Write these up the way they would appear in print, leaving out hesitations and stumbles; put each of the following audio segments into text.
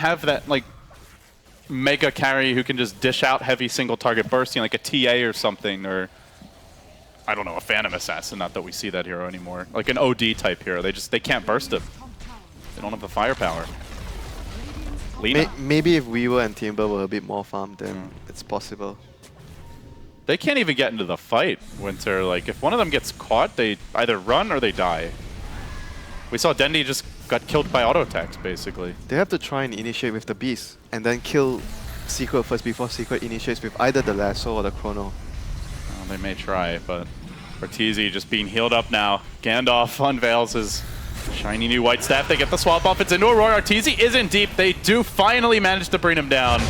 have that like mega carry who can just dish out heavy single target bursting, like a TA or something, or I don't know, a Phantom Assassin. Not that we see that hero anymore. Like an OD type hero. They can't burst him. They don't have the firepower. Lina. Maybe if Weaver and Timber were a bit more farmed, then it's possible. They can't even get into the fight, WinteR. Like, if one of them gets caught, they either run or they die. We saw Dendi just got killed by auto attacks, basically. They have to try and initiate with the Beast, and then kill Secret first before Secret initiates with either the Lasso or the Chrono. Well, they may try, but Arteezy just being healed up now. Gandalf unveils his shiny new white staff. They get the swap off. It's into Aurora. Arteezy isn't deep. They do finally manage to bring him down.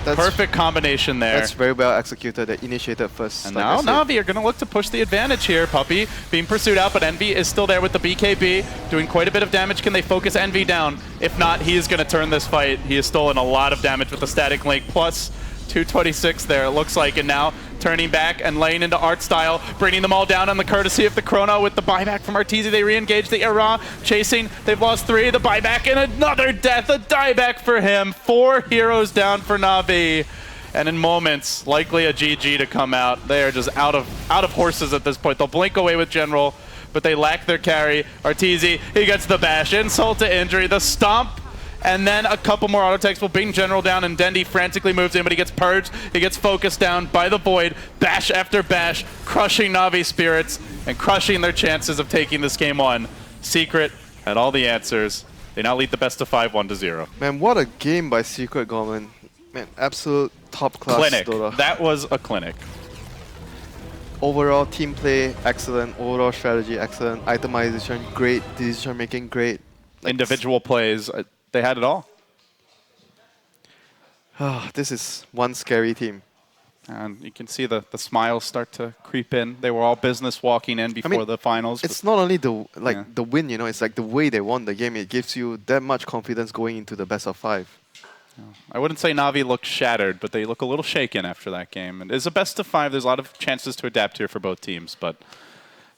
Perfect combination there. That's very well executed. They initiated first. And now Na'Vi are going to look to push the advantage here. Puppey being pursued out, but Envy is still there with the BKB, doing quite a bit of damage. Can they focus Envy down? If not, he is going to turn this fight. He has stolen a lot of damage with the static link, plus 226 there, it looks like. And now turning back and laying into art style, bringing them all down on the courtesy of the Chrono with the buyback from Arteezy. They re-engage the Era, chasing. They've lost 3, the buyback, and another death, a dieback for him. 4 heroes down for Na'Vi. And in moments, likely a GG to come out. They are just out of horses at this point. They'll blink away with General, but they lack their carry. Arteezy, he gets the bash, insult to injury, the stomp, and then a couple more auto attacks will bring General down, and Dendi frantically moves in, but he gets purged. He gets focused down by the Void. Bash after bash, crushing Na'Vi spirits and crushing their chances of taking this game on. Secret had all the answers. They now lead the best of 5, 1-0. Man, what a game by Secret Gorman. Man, absolute top class. Clinic. Dota. That was a clinic. Overall team play, excellent. Overall strategy, excellent. Itemization, great. Decision making, great. Individual plays. They had it all. This is one scary team. And you can see the smiles start to creep in. They were all business walking in before the finals. It's not only the the win, you know, it's like the way they won the game. It gives you that much confidence going into the best of 5. I wouldn't say Na'Vi looked shattered, but they look a little shaken after that game. And it's a best of 5. There's a lot of chances to adapt here for both teams. But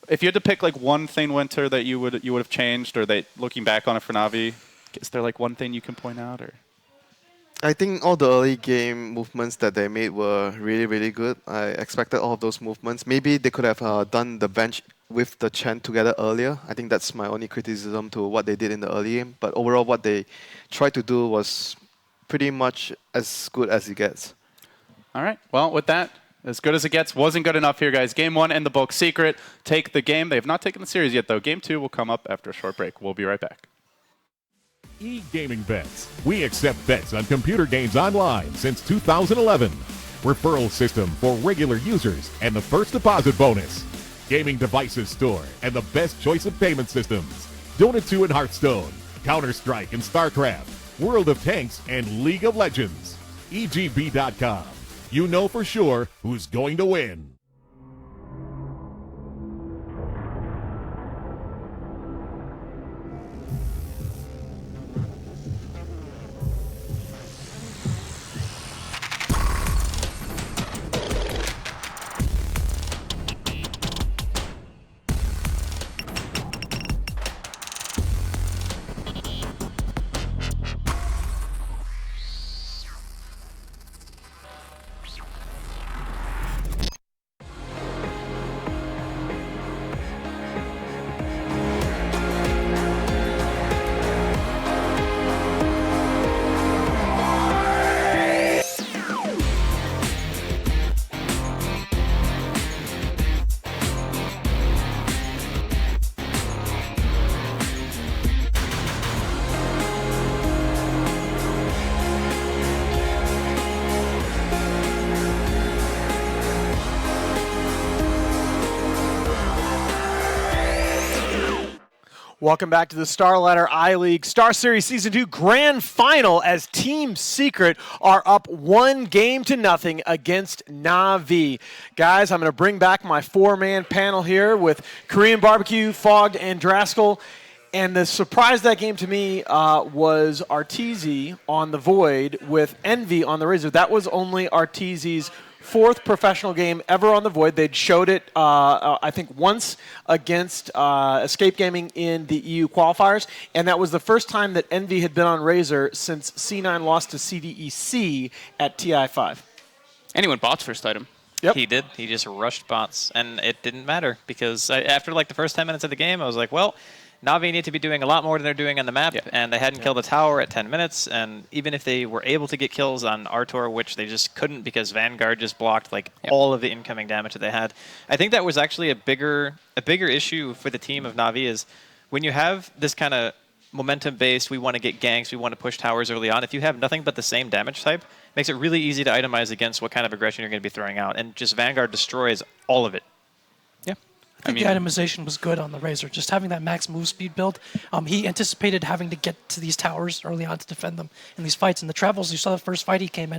if you had to pick like one thing, WinteR, that you would have changed, or that looking back on it for Na'Vi, is there like one thing you can point out? Or I think all the early game movements that they made were really, really good. I expected all of those movements. Maybe they could have done the bench with the Chen together earlier. I think that's my only criticism to what they did in the early game. But overall, what they tried to do was pretty much as good as it gets. All right. Well, with that, as good as it gets, wasn't good enough here, guys. Game 1 in the book. Secret take the game. They have not taken the series yet, though. Game 2 will come up after a short break. We'll be right back. E-Gaming Bets. We accept bets on computer games online since 2011. Referral system for regular users and the first deposit bonus. Gaming devices store and the best choice of payment systems. Dota 2 and Hearthstone, Counter-Strike and StarCraft, World of Tanks and League of Legends. EGB.com. You know for sure who's going to win. Welcome back to the Star Ladder I-League Star Series Season 2 Grand Final as Team Secret are up 1-0 against Na'Vi. Guys, I'm going to bring back my 4-man panel here with Korean Barbecue, Fogged, and Draskell. And the surprise of that game to me was Arteezy on the Void with Envy on the Razor. That was only Arteezy's 4th professional game ever on the Void. They'd showed it, I think, once against Escape Gaming in the EU qualifiers, and that was the first time that Envy had been on Razor since C9 lost to CDEC at TI5. And he went bots first item. Yep. He did. He just rushed bots, and it didn't matter because after like the first 10 minutes of the game, I was like, well, Na'Vi need to be doing a lot more than they're doing on the map, and they hadn't killed a tower at 10 minutes, and even if they were able to get kills on Artor, which they just couldn't because Vanguard just blocked like all of the incoming damage that they had, I think that was actually a bigger issue for the team of Na'Vi is when you have this kind of momentum-based, we want to get ganks, we want to push towers early on, if you have nothing but the same damage type, it makes it really easy to itemize against what kind of aggression you're going to be throwing out, and just Vanguard destroys all of it. I think the itemization was good on the Razor. Just having that max move speed build, he anticipated having to get to these towers early on to defend them in these fights. And the travels, you saw the first fight he came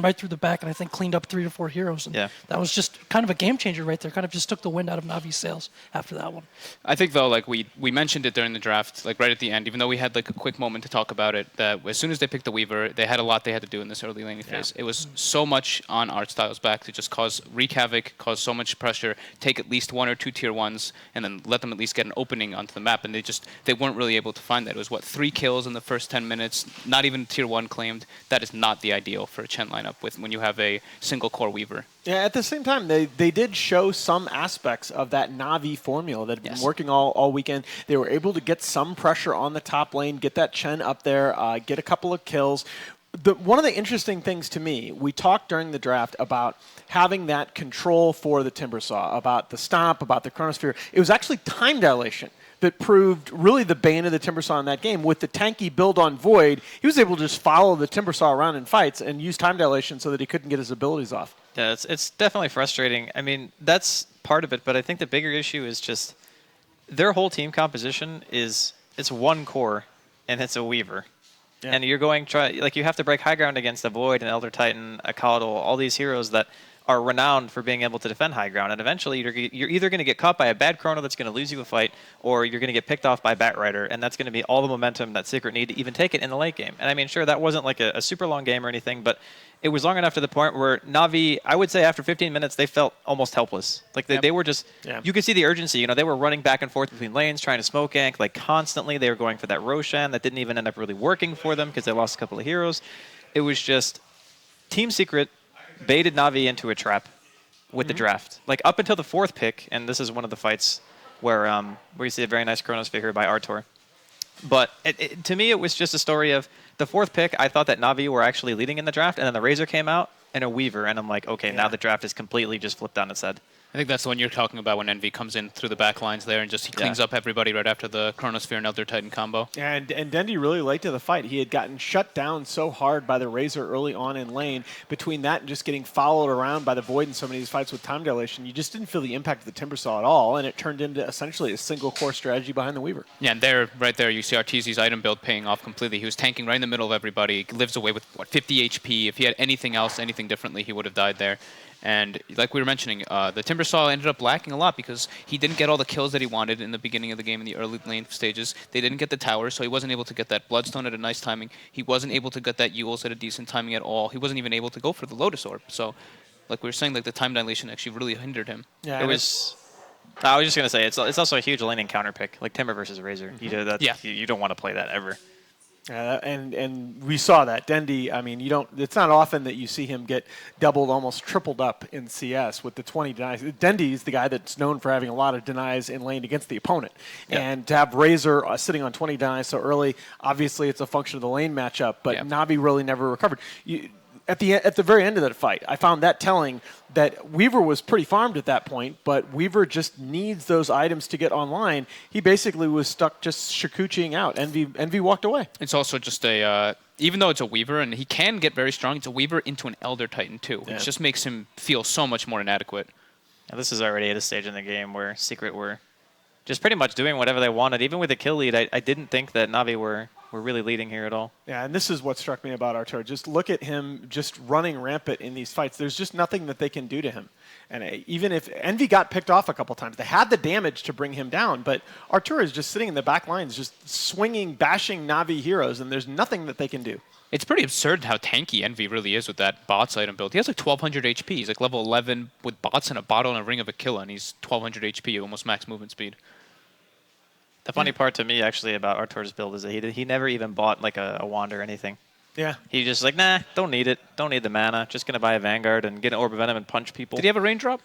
right through the back, and I think cleaned up 3 to 4 heroes. And that was just kind of a game changer right there. Kind of just took the wind out of Navi's sails after that one. I think though, like we mentioned it during the draft, like right at the end, even though we had like a quick moment to talk about it, that as soon as they picked the Weaver, they had a lot they had to do in this early laning phase. It was so much on Artstyle's back to just wreak havoc, cause so much pressure, take at least 1 or 2 tier 1s, and then let them at least get an opening onto the map, and they weren't really able to find that. It was 3 kills in the first 10 minutes, not even tier 1 claimed. That is not the ideal for a Chen lineup when you have a single core Weaver. Yeah, at the same time, they did show some aspects of that Na'Vi formula that had been working all weekend. They were able to get some pressure on the top lane, get that Chen up there, get a couple of kills. One of the interesting things to me, we talked during the draft about having that control for the Timbersaw, about the stomp, about the Chronosphere. It was actually time dilation that proved really the bane of the Timbersaw in that game. With the tanky build on Void, he was able to just follow the Timbersaw around in fights and use time dilation so that he couldn't get his abilities off. Yeah, it's definitely frustrating. I mean, that's part of it, but I think the bigger issue is just their whole team composition it's 1 core, and it's a Weaver. Yeah. And you're going you have to break high ground against a Void, an Elder Titan, a Caudal, all these heroes that are renowned for being able to defend high ground. And eventually you're either going to get caught by a bad Chrono that's going to lose you a fight, or you're going to get picked off by Batrider, and that's going to be all the momentum that Secret need to even take it in the late game. And I mean, sure, that wasn't like a super long game or anything, but it was long enough to the point where Na'Vi, I would say after 15 minutes, they felt almost helpless. Like they were just, you could see the urgency. You know, they were running back and forth between lanes, trying to smoke gank, like constantly. They were going for that Roshan that didn't even end up really working for them because they lost a couple of heroes. It was just Team Secret baited Na'Vi into a trap with the draft. Like up until the 4th pick, and this is one of the fights where you see a very nice Chronosphere here by Artor. But to me, it was just a story of the 4th pick. I thought that Na'Vi were actually leading in the draft, and then the Razor came out and a Weaver, and I'm like, okay, now the draft is completely just flipped on its head. I think that's the one you're talking about when Envy comes in through the back lines there and just he cleans up everybody right after the Chronosphere and Elder Titan combo. And Dendy really liked the fight. He had gotten shut down so hard by the Razor early on in lane. Between that and just getting followed around by the Void in so many of these fights with time dilation, you just didn't feel the impact of the Timbersaw at all, and it turned into essentially a single core strategy behind the Weaver. Yeah, and right there, you see Arteezy's item build paying off completely. He was tanking right in the middle of everybody. He lives away with, 50 HP. If he had anything else, anything differently, he would have died there. And like we were mentioning, the Timbersaw ended up lacking a lot because he didn't get all the kills that he wanted in the beginning of the game in the early lane stages. They didn't get the tower, so he wasn't able to get that Bloodstone at a nice timing. He wasn't able to get that Yules at a decent timing at all. He wasn't even able to go for the Lotus Orb. So, like we were saying, like the time dilation actually really hindered him. Yeah, I was just gonna say it's also a huge laning counter pick, like Timber versus Razor. You don't want to play that ever. And we saw that. Dendy, I mean, it's not often that you see him get doubled, almost tripled up in CS with the 20 denies. Dendy is the guy that's known for having a lot of denies in lane against the opponent. Yep. And to have Razor sitting on 20 denies so early, obviously it's a function of the lane matchup, but Na'Vi really never recovered. At the very end of that fight, I found that telling that Weaver was pretty farmed at that point, but Weaver just needs those items to get online. He basically was stuck just Shikuchiing out. Envy walked away. It's also just even though it's a Weaver, and he can get very strong, it's a Weaver into an Elder Titan too, which just makes him feel so much more inadequate. Now, this is already at a stage in the game where Secret were just pretty much doing whatever they wanted. Even with the kill lead, I didn't think that Na'Vi were we're really leading here at all. Yeah, and this is what struck me about Artur. Just look at him just running rampant in these fights. There's just nothing that they can do to him. And even if Envy got picked off a couple times, they had the damage to bring him down, but Artur is just sitting in the back lines, just swinging, bashing Na'Vi heroes, and there's nothing that they can do. It's pretty absurd how tanky Envy really is with that bots item build. He has like 1200 HP. He's like level 11 with bots and a bottle and a ring of Aquila, and he's 1200 HP, almost max movement speed. The funny part to me, actually, about Artur's build is that he never even bought like a wand or anything. Yeah. He just like, nah, don't need it. Don't need the mana. Just going to buy a Vanguard and get an Orb of Venom and punch people. Did he have a raindrop?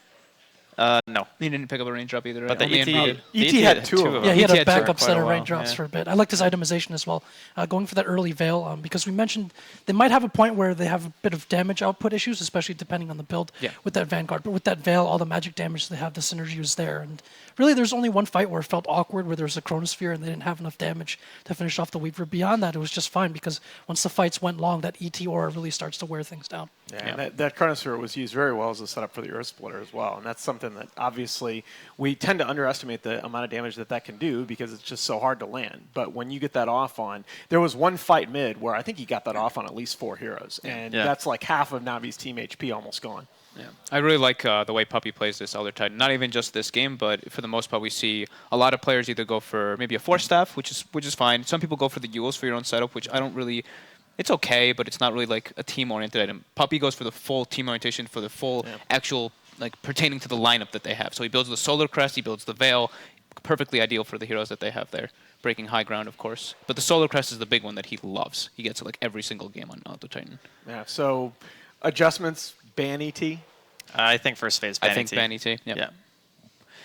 No. He didn't pick up a raindrop either, But right? the Only ET, had two of them. Yeah, he had ET a had two backup for set quite of a while, raindrops yeah. for a bit. I like this itemization as well. Going for that early Veil, because we mentioned they might have a point where they have a bit of damage output issues, especially depending on the build with that Vanguard. But with that Veil, all the magic damage they have, the synergy was there. And really, there's only one fight where it felt awkward, where there was a Chronosphere and they didn't have enough damage to finish off the Weaver. Beyond that, it was just fine, because once the fights went long, that ET aura really starts to wear things down. Yeah, and that Chronosphere was used very well as a setup for the Earth Splitter as well, and that's something that obviously we tend to underestimate the amount of damage that can do because it's just so hard to land. But when you get that off on, there was one fight mid where I think he got that off on at least 4 heroes, and that's like half of Navi's team HP almost gone. Yeah, I really like the way Puppey plays this Elder Titan. Not even just this game, but for the most part, we see a lot of players either go for maybe a Force Staff, which is fine. Some people go for the Yules for your own setup, which I don't really. It's okay, but it's not really like a team-oriented item. Puppey goes for the full team orientation, for the full actual, like, pertaining to the lineup that they have. So he builds the Solar Crest, he builds the Veil, perfectly ideal for the heroes that they have there. Breaking high ground, of course. But the Solar Crest is the big one that he loves. He gets it like every single game on Elder Titan. Yeah, so adjustments, ban ET? I think first phase ban I think ET. ban ET, Yeah.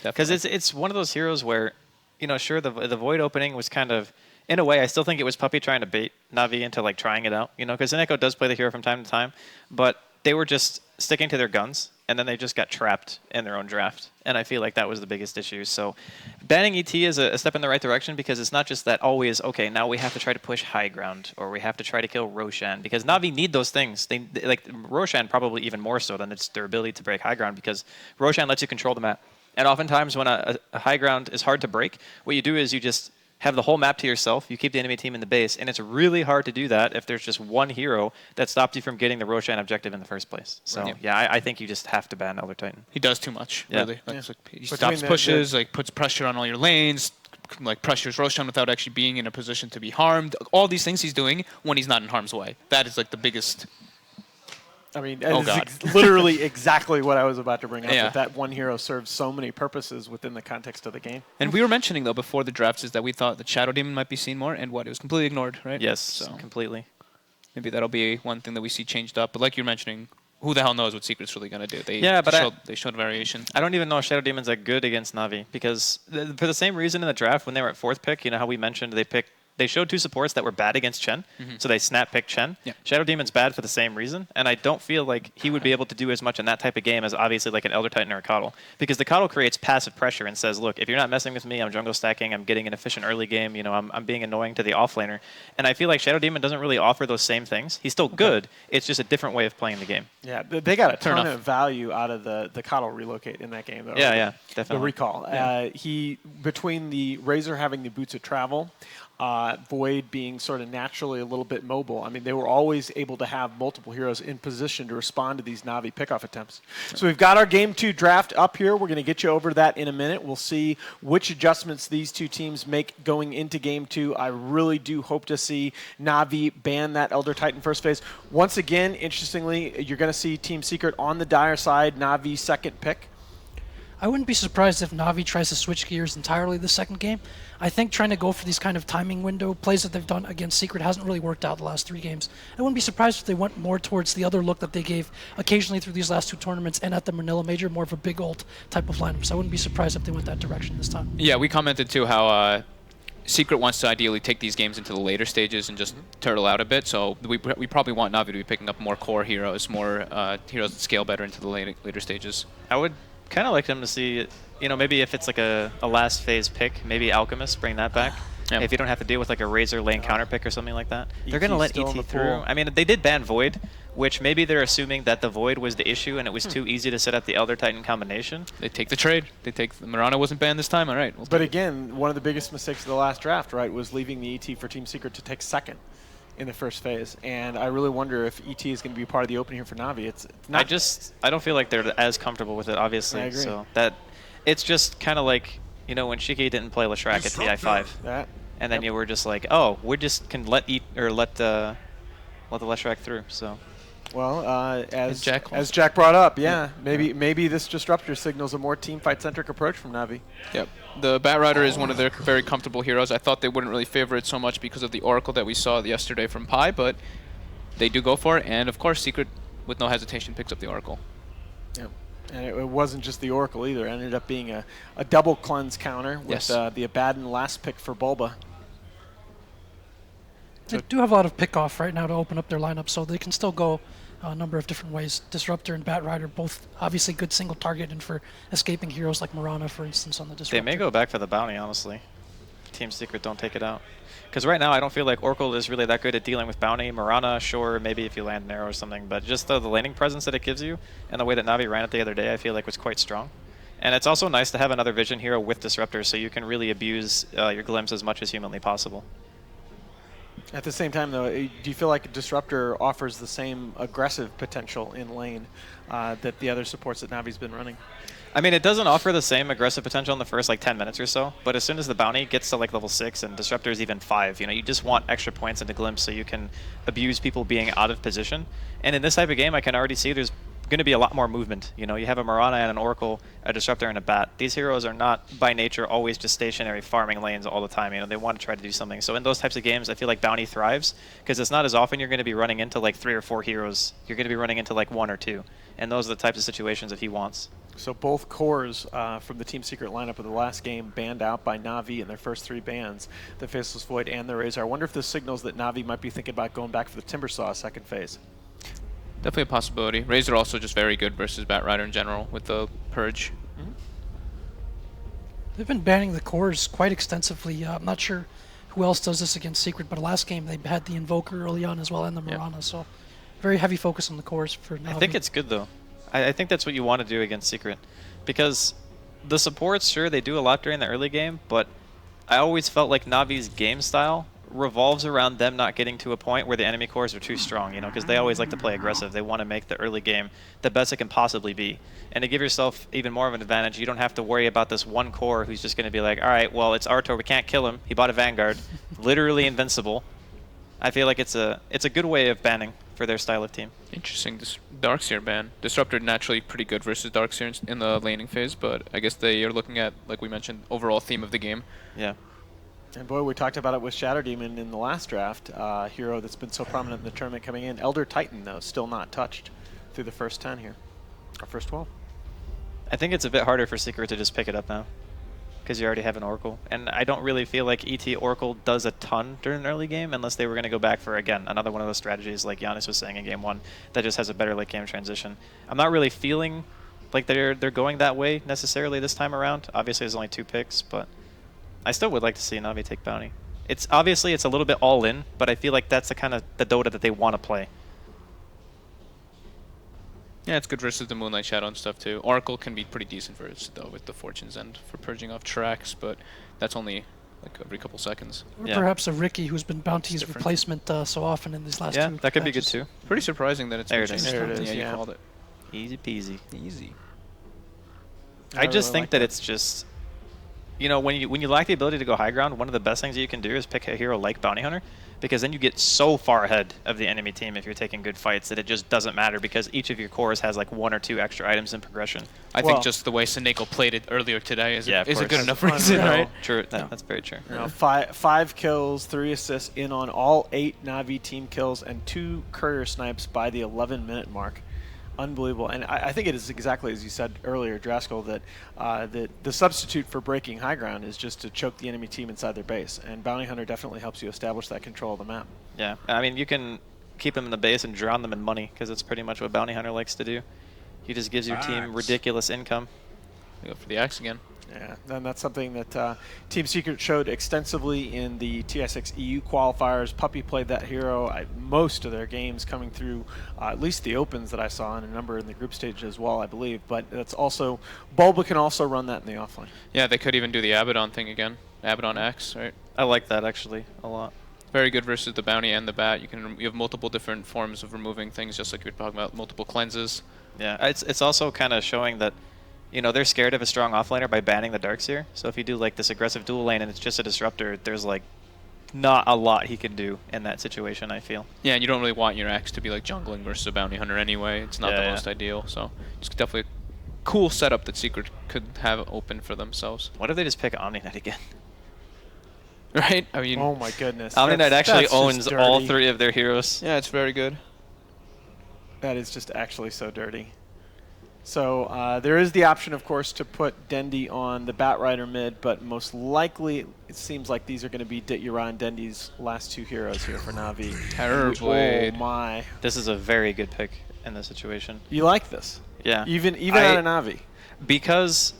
Because it's one of those heroes where, you know, sure, the Void opening was kind of, in a way, I still think it was Puppey trying to bait Na'Vi into like trying it out, you know, because Echo does play the hero from time to time, but they were just sticking to their guns, and then they just got trapped in their own draft, and I feel like that was the biggest issue. So banning ET is a step in the right direction, because it's not just that always, okay, now we have to try to push high ground, or we have to try to kill Roshan, because Na'Vi need those things. They like Roshan probably even more so than it's their ability to break high ground, because Roshan lets you control the map. And oftentimes when a high ground is hard to break, what you do is you just have the whole map to yourself, you keep the enemy team in the base, and it's really hard to do that if there's just one hero that stopped you from getting the Roshan objective in the first place. So, I think you just have to ban Elder Titan. He does too much, really. Yeah. Like, he stops pushes, like puts pressure on all your lanes, like pressures Roshan without actually being in a position to be harmed. All these things he's doing when he's not in harm's way. That is like the biggest... I mean, it's literally exactly what I was about to bring up. That one hero serves so many purposes within the context of the game. And we were mentioning, though, before the drafts, is that we thought that Shadow Demon might be seen more, and what? It was completely ignored, right? Yes, so completely. Maybe that'll be one thing that we see changed up. But like you're mentioning, who the hell knows what Secret's really going to do? They showed variation. I don't even know if Shadow Demon's that good against Na'Vi, because for the same reason in the draft, when they were at 4th pick, you know how we mentioned they showed 2 supports that were bad against Chen, so they snap-picked Chen. Yeah. Shadow Demon's bad for the same reason, and I don't feel like he would be able to do as much in that type of game as obviously like an Elder Titan or a Coddle, because the Coddle creates passive pressure and says, look, if you're not messing with me, I'm jungle stacking, I'm getting an efficient early game, you know, I'm being annoying to the offlaner, and I feel like Shadow Demon doesn't really offer those same things. He's still good, it's just a different way of playing the game. Yeah, they got a ton of value out of the Coddle relocate in that game, though. Yeah, definitely. The recall. Yeah. Between the Razor having the boots of travel, Void being sort of naturally a little bit mobile. I mean, they were always able to have multiple heroes in position to respond to these Na'Vi pickoff attempts. So we've got our Game 2 draft up here. We're going to get you over to that in a minute. We'll see which adjustments these two teams make going into Game 2. I really do hope to see Na'Vi ban that Elder Titan first phase. Once again, interestingly, you're going to see Team Secret on the Dire side, Na'Vi second pick. I wouldn't be surprised if Na'Vi tries to switch gears entirely the second game. I think trying to go for these kind of timing window plays that they've done against Secret hasn't really worked out the last 3 games. I wouldn't be surprised if they went more towards the other look that they gave occasionally through these last 2 tournaments and at the Manila Major, more of a big ult type of lineup. So I wouldn't be surprised if they went that direction this time. Yeah, we commented too how Secret wants to ideally take these games into the later stages and just turtle out a bit. So we probably want Na'Vi to be picking up more core heroes, more heroes that scale better into the later stages. I would kind of like them to see, you know, maybe if it's like a last phase pick, maybe Alchemist, bring that back. Yep. If you don't have to deal with like a Razor lane counter pick or something like that, they're going to let still in the ET through. pool. I mean, they did ban Void, which maybe they're assuming that the Void was the issue and it was too easy to set up the Elder Titan combination. They take the trade. They take Mirana wasn't banned this time. All right. But again, one of the biggest mistakes of the last draft, right, was leaving the ET for Team Secret to take second in the first phase. And I really wonder if ET is going to be part of the open here for Na'Vi. It's not. I don't feel like they're as comfortable with it, obviously. I agree. So that it's just kind of like, you know, when Shiki didn't play Leshrac at TI5. That. And then you were just like, oh, we just can let the Leshrac through. So Well, as Jack Jack brought up, maybe this Disruptor signals a more team fight centric approach from Na'Vi. Yep. The Batrider is one of their very comfortable heroes. I thought they wouldn't really favor it so much because of the Oracle that we saw yesterday from Pi, but they do go for it. And of course, Secret, with no hesitation, picks up the Oracle. Yep. And it wasn't just the Oracle either. It ended up being a double cleanse counter with the Abaddon last pick for Bulba. They do have a lot of pickoff right now to open up their lineup, so they can still go a number of different ways. Disruptor and Batrider, both obviously good single target, and for escaping heroes like Mirana, for instance, on the Disruptor. they may go back for the bounty, honestly. Team Secret don't take it out. Because right now, I don't feel like Oracle is really that good at dealing with bounty. Mirana, sure, maybe if you land an arrow or something, but just the laning presence that it gives you, and the way that Na'Vi ran it the other day, I feel like was quite strong. And it's also nice to have another Vision hero with Disruptor, so you can really abuse your glimpse as much as humanly possible. At the same time, though, do you feel like Disruptor offers the same aggressive potential in lane that the other supports that Navi's been running? I mean, it doesn't offer the same aggressive potential in the first like 10 minutes or so, but as soon as the bounty gets to like level 6 and Disruptor is even 5, you know, you just want extra points into Glimpse so you can abuse people being out of position. And in this type of game, I can already see there's going to be a lot more movement. You know, you have a Mirana and an Oracle, a Disruptor and a Bat. These heroes are not by nature always just stationary farming lanes all the time. You know, they want to try to do something. So in those types of games, I feel like bounty thrives because it's not as often you're going to be running into like 3 or 4 heroes. You're going to be running into like 1 or 2. And those are the types of situations that he wants. So both cores from the Team Secret lineup of the last game banned out by Na'Vi in their first 3 bans, the Faceless Void and the Razor. I wonder if this signals that Na'Vi might be thinking about going back for the Timbersaw second phase. Definitely a possibility. Razor also just very good versus Batrider in general with the Purge. They've been banning the cores quite extensively. I'm not sure who else does this against Secret, but last game they had the Invoker early on as well and the Mirana, so very heavy focus on the cores for Na'Vi. I think it's good though. I think that's what you want to do against Secret, because the supports, sure, they do a lot during the early game, but I always felt like Navi's game style revolves around them not getting to a point where the enemy cores are too strong, you know, because they always like to play aggressive. They want to make the early game the best it can possibly be. And to give yourself even more of an advantage, you don't have to worry about this one core who's just going to be like, all right, well, it's Artor, we can't kill him. He bought a Vanguard, literally invincible. I feel like it's a good way of banning for their style of team. Interesting, this Darkseer ban. Disruptor naturally pretty good versus Darkseer in the laning phase, but I guess they are looking at, like we mentioned, overall theme of the game. Yeah. And boy, we talked about it with Shadow Demon in the last draft, hero that's been so prominent in the tournament coming in. Elder Titan, though, still not touched through the first 10 here, or first 12. I think it's a bit harder for Secret to just pick it up now, because you already have an Oracle. And I don't really feel like ET Oracle does a ton during an early game unless they were going to go back for, again, another one of those strategies like Giannis was saying in game 1 that just has a better late game transition. I'm not really feeling like they're going that way necessarily this time around. Obviously, there's only 2 picks, but I still would like to see Na'Vi take bounty. It's obviously it's a little bit all in, but I feel like that's the kind of the Dota that they want to play. Yeah, it's good versus the Moonlight Shadow and stuff too. Oracle can be pretty decent versus though with the Fortune's End for purging off tracks, but that's only like every couple seconds. Or perhaps a Ricky who's been Bounty's replacement so often in these last 2 Yeah, that could be good matches. too. Pretty surprising that it's There been it is. changed. There it is, Yeah, yeah. you called it. Easy peasy. Easy. I just really think like that it's just, you know, when you lack the ability to go high ground, one of the best things that you can do is pick a hero like Bounty Hunter, because then you get so far ahead of the enemy team if you're taking good fights that it just doesn't matter because each of your cores has like 1 or 2 extra items in progression. I think just the way Seneko played it earlier today is, Yeah, of is a course. good enough That's reason, unreal. right? True, that's very true. You know, 5 kills, 3 assists in on all 8 Na'Vi team kills, and 2 courier snipes by the 11-minute mark. Unbelievable. And I think it is exactly as you said earlier, Draskell, that the substitute for breaking high ground is just to choke the enemy team inside their base. And Bounty Hunter definitely helps you establish that control of the map. Yeah, I mean, you can keep them in the base and drown them in money because it's pretty much what Bounty Hunter likes to do. He just gives your team ridiculous income. They go for the axe again. Yeah, and that's something that Team Secret showed extensively in the TSX EU qualifiers. Puppy played that hero most of their games coming through, at least the opens that I saw, and a number in the group stage as well, I believe. But that's also, Bulba can also run that in the offlane. Yeah, they could even do the Abaddon thing again. Abaddon X, right? I like that actually a lot. Very good versus the Bounty and the Bat. You have multiple different forms of removing things, just like you were talking about, multiple cleanses. Yeah, it's also kind of showing that, you know, they're scared of a strong offlaner by banning the Darkseer. So if you do like this aggressive dual lane and it's just a disruptor, there's like not a lot he can do in that situation, I feel. Yeah, and you don't really want your X to be like jungling versus a Bounty Hunter anyway. It's not the most ideal, so it's definitely a cool setup that Secret could have open for themselves. What if they just pick Omni-Knight again? Right? I mean, Oh my goodness. Omni-Knight actually that's just owns all dirty. 3 of their heroes. yeah, it's very good. That is just actually so dirty. So there is the option, of course, to put Dendi on the Batrider mid, but most likely it seems like these are going to be Ura and Dendi's last 2 heroes here for Na'Vi. Terrorblade. Oh my. This is a very good pick in this situation. You like this? Yeah. Even out of Na'Vi? Because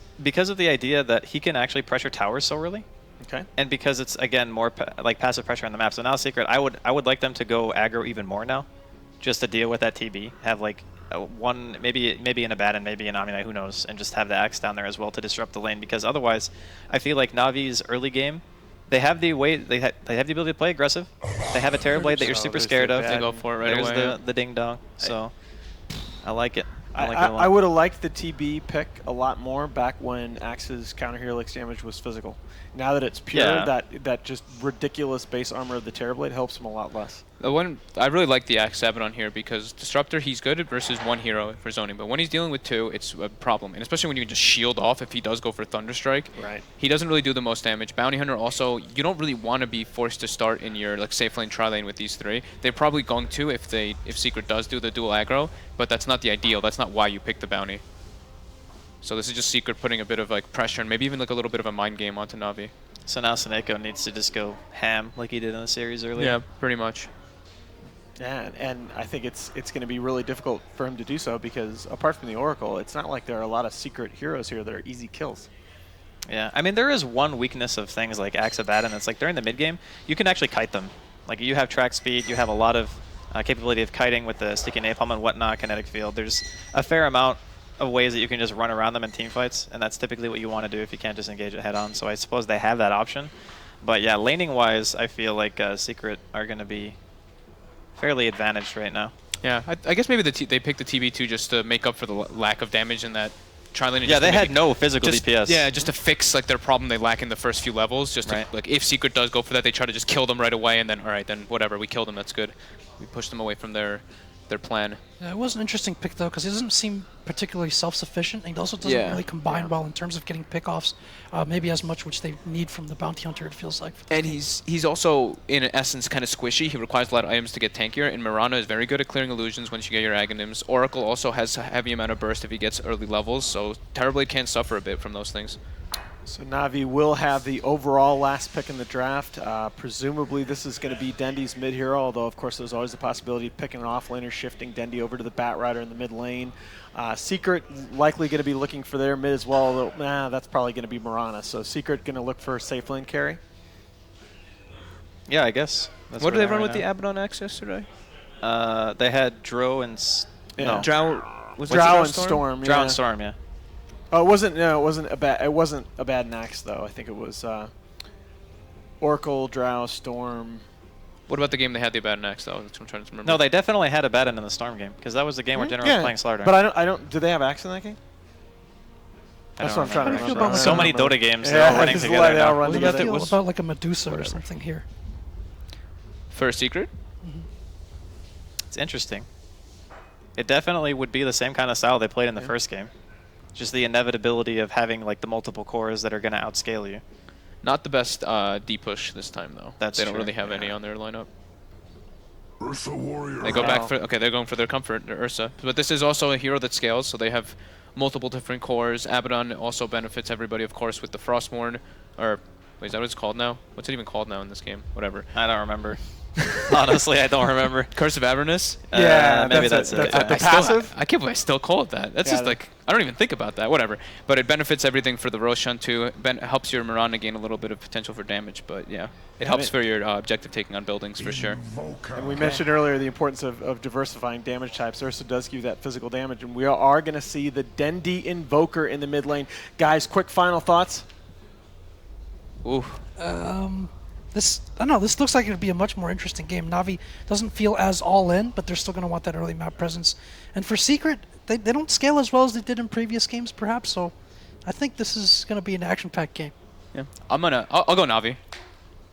of the idea that he can actually pressure towers so early. Okay. And because it's, again, more like passive pressure on the map. So now Secret, I would like them to go aggro even more now, just to deal with that TB. Have like one, maybe an Abaddon, maybe an Omni-Knight, who knows, and just have the Axe down there as well to disrupt the lane. Because otherwise, I feel like Navi's early game, they have the they have the ability to play aggressive. They have a Terrorblade that you're super scared of. They go for it right There's away. the ding dong. So I like it. I like it a lot. I would have liked the TB pick a lot more back when Axe's counter hero X damage was physical. Now that it's pure, Yeah. that just ridiculous base armor of the Terrorblade helps him a lot less. The one I really like the Axe Abaddon here because Disruptor, he's good versus 1 hero for zoning, but when he's dealing with 2, it's a problem. And especially when you can just shield off if he does go for Thunderstrike. Right. He doesn't really do the most damage. Bounty Hunter also, you don't really want to be forced to start in your like safe lane, tri lane with these 3. They're probably going to if Secret does do the dual aggro, but that's not the ideal. That's not why you pick the Bounty. So this is just Secret putting a bit of like pressure and maybe even like a little bit of a mind game onto Na'Vi. So now Seneko needs to just go ham like he did in the series earlier. Yeah, pretty much. Yeah, and I think it's going to be really difficult for him to do so because apart from the Oracle, it's not like there are a lot of secret heroes here that are easy kills. Yeah, I mean, there is one weakness of things like Axe Abaddon. It's like during the mid game, you can actually kite them. Like you have track speed, you have a lot of capability of kiting with the sticky napalm and whatnot, kinetic field. There's a fair amount of ways that you can just run around them in team fights, and that's typically what you want to do if you can't just engage it head on. So I suppose they have that option. But yeah, laning wise, I feel like Secret are going to be fairly advantaged right now. Yeah, I guess maybe they picked the TB2 just to make up for the lack of damage in that tri-lane. Yeah, they had no physical DPS. Yeah, just to fix like their problem they lack in the first few levels. Just to, like if Secret does go for that, they try to just kill them right away, and then all right, then whatever, we killed them. That's good. We pushed them away from their plan. Yeah, it was an interesting pick though, because he doesn't seem particularly self-sufficient, and he also doesn't really combine well in terms of getting pickoffs, maybe as much which they need from the bounty hunter. It feels like. And he's also in essence kind of squishy. He requires a lot of items to get tankier, and Mirana is very good at clearing illusions once you get your Aghanims. Oracle also has a heavy amount of burst if he gets early levels, so Terrorblade can suffer a bit from those things. So Na'Vi will have the overall last pick in the draft. Presumably this is going to be Dendi's mid hero, although of course there's always the possibility of picking an offlaner, shifting Dendi over to the Batrider in the mid lane. Secret likely going to be looking for their mid as well, although that's probably going to be Mirana. So Secret going to look for a safe lane carry. Yeah, I guess. That's What did they where run they're with the at Abaddon X yesterday? They had Drow and Yeah. Drow was it Drow and Storm. Drow yeah. and Storm, yeah. Oh, it wasn't. No, it wasn't a bad. It wasn't a bad Nax though. I think it was Oracle, Drow, Storm. What about the game they had the Abaddon X though? That's what I'm trying to remember. No, they definitely had Abaddon in the Storm game because that was the game where General was playing Slardar. But I don't. Do they have Axe in that game? That's what I'm trying to How do you feel remember. about So like many a- Dota games, Yeah, they're all running just together. let it all now. run What do you together. feel about like a Medusa or something here? For Secret? It's interesting. It definitely would be the same kind of style they played in the first game. Just the inevitability of having like the multiple cores that are going to outscale you. Not the best D push this time though. That's they don't true, really have any on their lineup. Ursa Warrior. They go back for they're going for their comfort, their Ursa. But this is also a hero that scales, so they have multiple different cores. Abaddon also benefits everybody, of course, with the Frostmourne. Or wait, is that what it's called now? What's it even called now in this game? Whatever. I don't remember. Honestly, I don't remember. Curse of Avernus. Yeah, maybe that's that's it. it. The I still- passive? I can't believe I still call it that. That's Yeah, just like, I don't even think about that. Whatever. But it benefits everything for the Roshan too. It helps your Mirana gain a little bit of potential for damage. But yeah, it helps for your objective taking on buildings for sure. And we mentioned earlier the importance of diversifying damage types. Ursa does give you that physical damage, and we are going to see the Dendi Invoker in the mid lane. Guys, quick final thoughts? Ooh. This I don't know. This looks like it'd be a much more interesting game. Na'Vi doesn't feel as all in, but they're still going to want that early map presence. And for Secret, they don't scale as well as they did in previous games, perhaps. So I think this is going to be an action-packed game. Yeah. I'll go Na'Vi.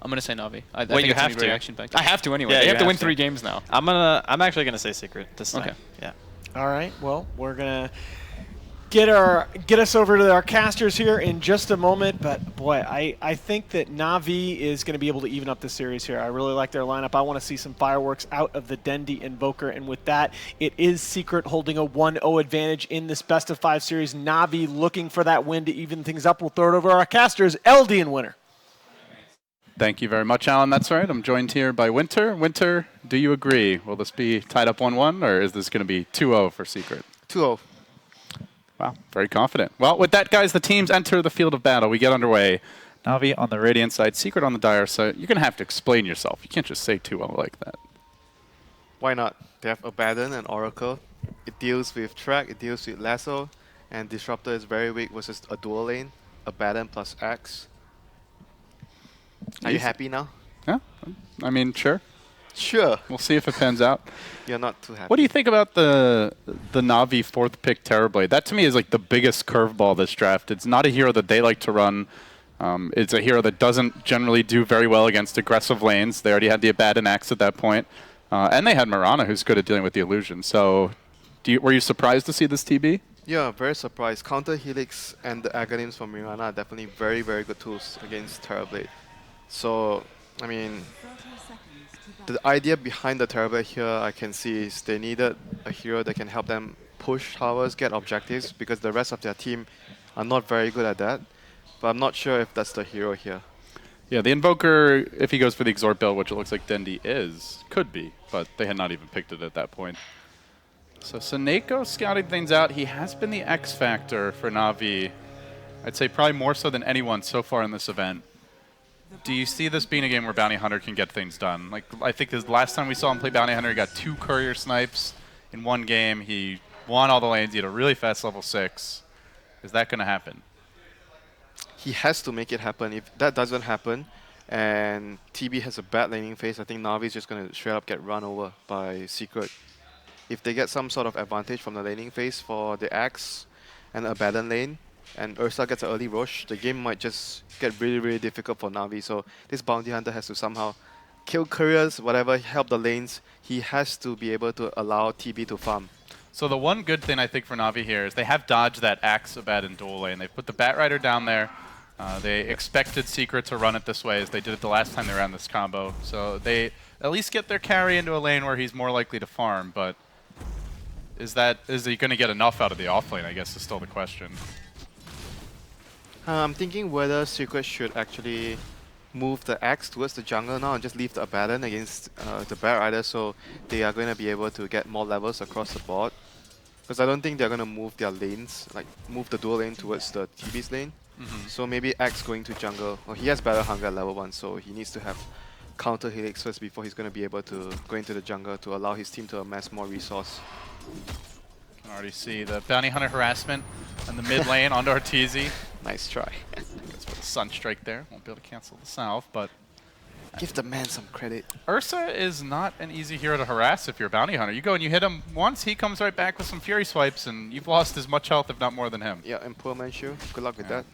I'm gonna say Na'Vi. I think you it's gonna have be very to. action-packed. I have to anyway. Yeah, They you have to have win to. 3 games now. I'm actually gonna say Secret this time. Okay. Yeah. All right. Well, we're gonna get us over to our casters here in just a moment. But boy, I think that Na'Vi is going to be able to even up the series here. I really like their lineup. I want to see some fireworks out of the Dendi Invoker, and with that, it is Secret holding a 1-0 advantage in this best of 5 series. Na'Vi looking for that win to even things up. We'll throw it over our casters. LD and winner. Thank you very much, Alan. That's right. I'm joined here by WinteR. WinteR, do you agree? Will this be tied up 1-1, or is this going to be 2-0 for Secret? 2-0. Wow, very confident. Well, with that, guys, the teams enter the field of battle. We get underway. Na'Vi on the Radiant side, Secret on the Dire side. You're going to have to explain yourself. You can't just say 2-0 like that. Why not? They have Abaddon and Oracle. It deals with Track, it deals with Lasso, and Disruptor is very weak versus a dual lane. Abaddon plus Axe. Are you Easy. happy now? Yeah, I mean, sure. Sure. We'll see if it pans out. You're not too happy. What do you think about the Na'Vi 4th pick Terrorblade? That to me is like the biggest curveball this draft. It's not a hero that they like to run. It's a hero that doesn't generally do very well against aggressive lanes. They already had the Abaddon Axe at that point. And they had Mirana, who's good at dealing with the illusion. So were you surprised to see this TB? Yeah, very surprised. Counter Helix and the Aghanim's from Mirana are definitely very, very good tools against Terrorblade. So, I mean, the idea behind the Terrorblade here, I can see, is they needed a hero that can help them push towers, get objectives, because the rest of their team are not very good at that. But I'm not sure if that's the hero here. Yeah, the Invoker, if he goes for the Exort build, which it looks like Dendi is, could be, but they had not even picked it at that point. So Seneko scouting things out. He has been the X factor for Na'Vi. I'd say probably more so than anyone so far in this event. Do you see this being a game where Bounty Hunter can get things done? Like, I think the last time we saw him play Bounty Hunter, he got 2 courier snipes in one game. He won all the lanes. He had a really fast level 6. Is that going to happen? He has to make it happen. If that doesn't happen, and TB has a bad laning phase, I think Na'Vi is just going to straight up get run over by Secret. If they get some sort of advantage from the laning phase for the Axe and Abaddon lane, and Ursa gets an early rush, the game might just get really, really difficult for Na'Vi. So this Bounty Hunter has to somehow kill couriers, whatever, help the lanes. He has to be able to allow TB to farm. So the one good thing I think for Na'Vi here is they have dodged that Axe Abaddon dual lane. They've put the Batrider down there. They expected Secret to run it this way as they did it the last time they ran this combo. So they at least get their carry into a lane where he's more likely to farm, but is he going to get enough out of the offlane, I guess, is still the question. I'm thinking whether Secret should actually move the Axe towards the jungle now and just leave the Abaddon against the Batrider, so they are going to be able to get more levels across the board. Because I don't think they're going to move their lanes, like move the dual lane towards the TB's lane. So maybe Axe going to jungle. Well, he has Battle Hunger at level 1, so he needs to have counter Helix first before he's going to be able to go into the jungle to allow his team to amass more resource. You can already see the Bounty Hunter harassment on the mid lane onto Arteezy. Nice try. That's for the Sunstrike there. Won't be able to cancel the Salve, but Give the man some credit. Ursa is not an easy hero to harass if you're a Bounty Hunter. You go and you hit him once, he comes right back with some Fury Swipes, and you've lost as much health, if not more than him. Yeah, and poor Manchu. Good luck with that.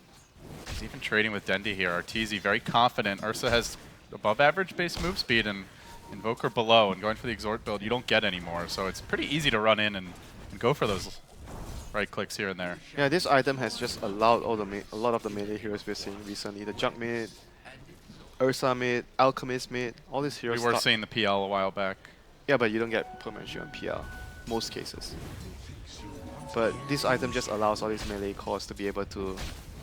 He's even trading with Dendi here. Arteezy very confident. Ursa has above average base move speed and Invoker below, and going for the Exort build you don't get anymore. So it's pretty easy to run in and go for those right clicks here and there. Yeah, this item has just allowed a lot of the melee heroes we're seeing recently. The Junk mid, Ursa mid, Alchemist mid, all these heroes. We were seeing the PL a while back. Yeah, but you don't get permanent on PL, most cases. But this item just allows all these melee cores to be able to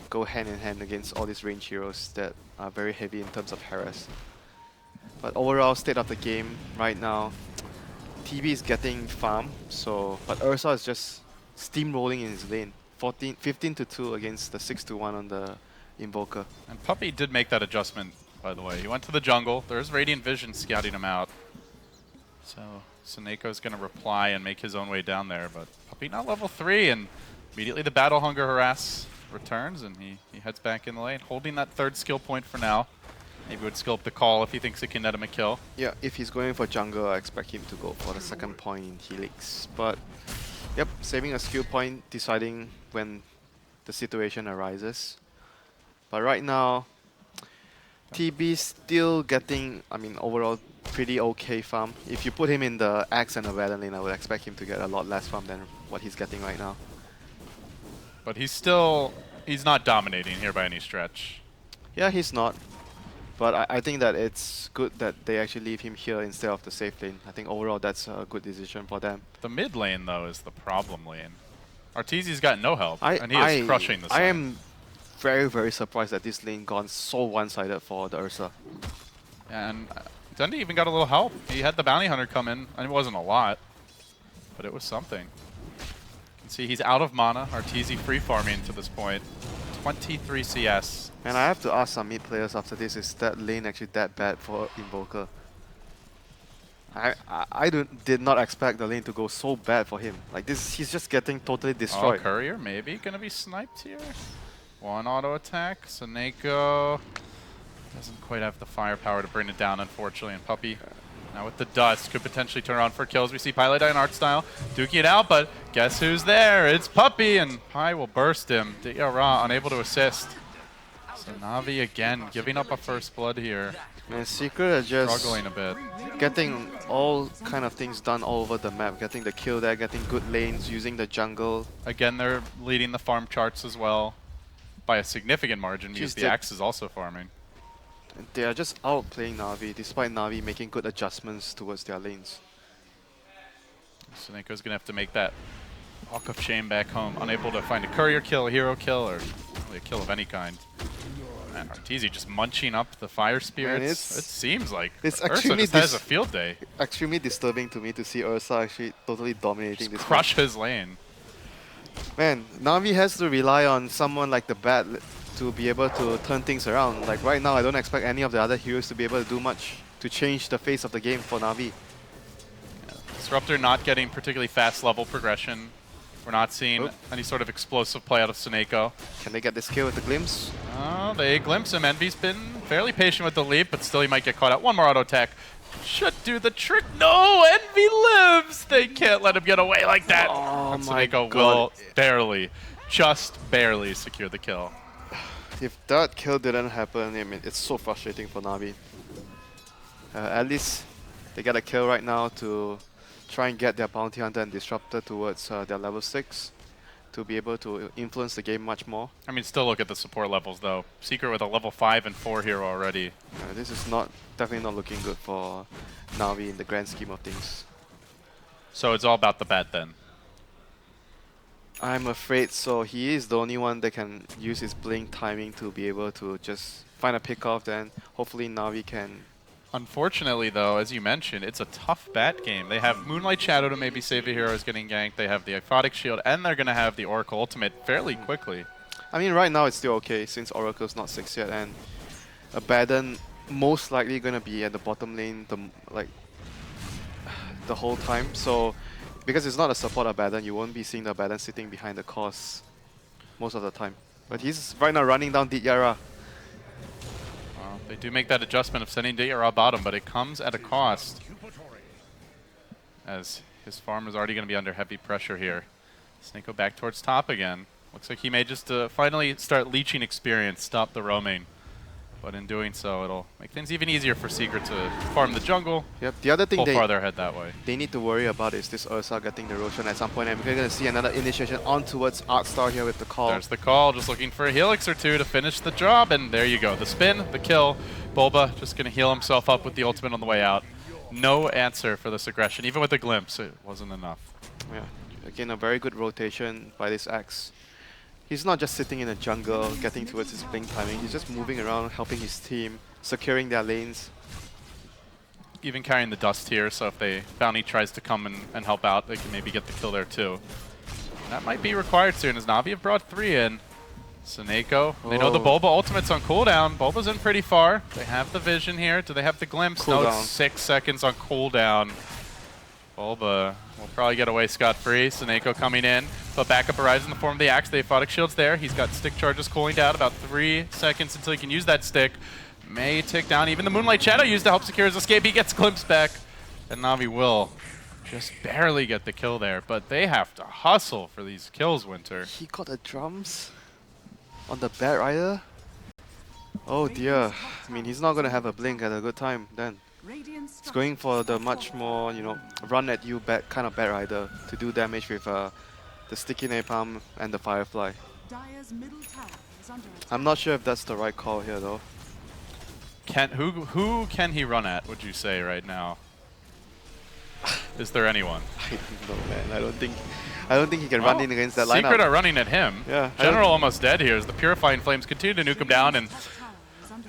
go hand in hand against all these range heroes that are very heavy in terms of harass. But overall state of the game right now, TB is getting farm, so but Ursa is just steamrolling in his lane. 15 to 2 against the 6 to 1 on the Invoker. And Puppy did make that adjustment, by the way. He went to the jungle. There's Radiant Vision scouting him out. So Suneiko's going to reply and make his own way down there, but Puppy not level 3, and immediately the Battle Hunger Harass returns, and he heads back in the lane, holding that third skill point for now. Maybe would skill up the call if he thinks it can net him a kill. Yeah, if he's going for jungle, I expect him to go for the second point in Helix. But, yep, saving a skill point, deciding when the situation arises. But right now, TB still getting, I mean, overall pretty okay farm. If you put him in the Axe and the Venom lane, I would expect him to get a lot less farm than what he's getting right now. But he's not dominating here by any stretch. Yeah, he's not. But I think that it's good that they actually leave him here instead of the safe lane. I think overall that's a good decision for them. The mid lane, though, is the problem lane. Arteezy's got no help, and he is crushing this lane. I am very, very surprised that this lane gone so one-sided for the Ursa. And Dundee even got a little help. He had the Bounty Hunter come in, and it wasn't a lot, but it was something. You can see he's out of mana. Arteezy free farming to this point. 23 CS. And I have to ask some mid players after this, is that lane actually that bad for Invoker? I did not expect the lane to go so bad for him. Like this, he's just getting totally destroyed. Oh, Courier maybe gonna be sniped here. One auto attack. Suneiko doesn't quite have the firepower to bring it down, unfortunately. And Puppy now with the dust could potentially turn around for kills. We see Pilot in art style duking it out, but guess who's there? It's Puppy, and Pi will burst him. Ra unable to assist. So Na'Vi again giving up a first blood here. And Secret are just struggling a bit. Getting all kind of things done all over the map. Getting the kill there, getting good lanes, using the jungle. Again, they're leading the farm charts as well by a significant margin because the Axe is also farming. They are just outplaying Na'Vi, despite Na'Vi making good adjustments towards their lanes. Suneiko's going to have to make that walk of shame back home. Unable to find a courier kill, a hero kill, or really a kill of any kind. Man, Arteezy just munching up the fire spirits. It seems like Ursa just has a field day. Extremely disturbing to me to see Ursa actually totally dominating this. Crush his lane. Man, Na'Vi has to rely on someone like the Bat to be able to turn things around. Like right now, I don't expect any of the other heroes to be able to do much to change the face of the game for Na'Vi. Yeah. Disruptor not getting particularly fast level progression. We're not seeing any sort of explosive play out of Suneiko. Can they get this kill with the glimpse? Oh, they glimpse him. Envy's been fairly patient with the leap, but still he might get caught out. One more auto attack. Should do the trick. No, Envy lives. They can't let him get away like that. Oh and my Suneiko God. will just barely secure the kill. If that kill didn't happen, I mean, it's so frustrating for Na'Vi. At least they get a kill right now to try and get their Bounty Hunter and Disruptor towards their level 6 to be able to influence the game much more. I mean, still look at the support levels, though. Secret with a level 5 and 4 hero already. This is definitely not looking good for Na'Vi in the grand scheme of things. So it's all about the bat then? I'm afraid so. He is the only one that can use his blink timing to be able to just find a pick-off, then hopefully Na'Vi can... Unfortunately, though, as you mentioned, it's a tough bat game. They have Moonlight Shadow to maybe save a hero who's getting ganked. They have the Aphotic Shield, and they're going to have the Oracle Ultimate fairly quickly. I mean, right now it's still okay since Oracle's not 6 yet, and Abaddon most likely going to be at the bottom lane the whole time. So, because it's not a support Abaddon, you won't be seeing the Abaddon sitting behind the course most of the time. But he's right now running down Dityara. They do make that adjustment of sending Dityara bottom, but it comes at a cost, as his farm is already going to be under heavy pressure here. Suneiko back towards top again. Looks like he may just finally start leeching experience, stop the roaming. But in doing so, it'll make things even easier for Secret to farm the jungle. Yep. The other thing pull farther ahead that way. They need to worry about is this Ursa getting the Roshan at some point, and we're going to see another initiation on towards Artstar here with the call. There's the call, just looking for a helix or two to finish the job, and there you go. The spin, the kill. Bulba just going to heal himself up with the ultimate on the way out. No answer for this aggression. Even with the glimpse, it wasn't enough. Yeah. Again, a very good rotation by this Axe. He's not just sitting in a jungle, getting towards his blink timing. He's just moving around, helping his team, securing their lanes. even carrying the dust here, so if Bounty tries to come and help out, they can maybe get the kill there too. That might be required soon, as Na'Vi have brought 3 in. Seneko, they know the Bulba ultimate's on cooldown. Bulba's in pretty far. They have the vision here. Do they have the glimpse? No, it's 6 seconds on cooldown. Bulba will probably get away scot-free. Seneko coming in, but backup arrives in the form of the Axe. The Aphotic Shield's there. He's got stick charges cooling down, about 3 seconds until he can use that stick. May tick down. Even the Moonlight Shadow used to help secure his escape. He gets glimpse back, and Na'Vi will just barely get the kill there, but they have to hustle for these kills, WinteR. He got the drums on the Bat Rider? Oh dear. I mean, he's not going to have a blink at a good time then. He's going for the much more, you know, run at you kind of Bat Rider to do damage with the Sticky Napalm and the Firefly. I'm not sure if that's the right call here though. Who can he run at, would you say, right now? Is there anyone? I don't know, man. I don't think he can run in against that lineup. Secret are running at him. Yeah. General almost dead here as the Purifying Flames continue to nuke him down, and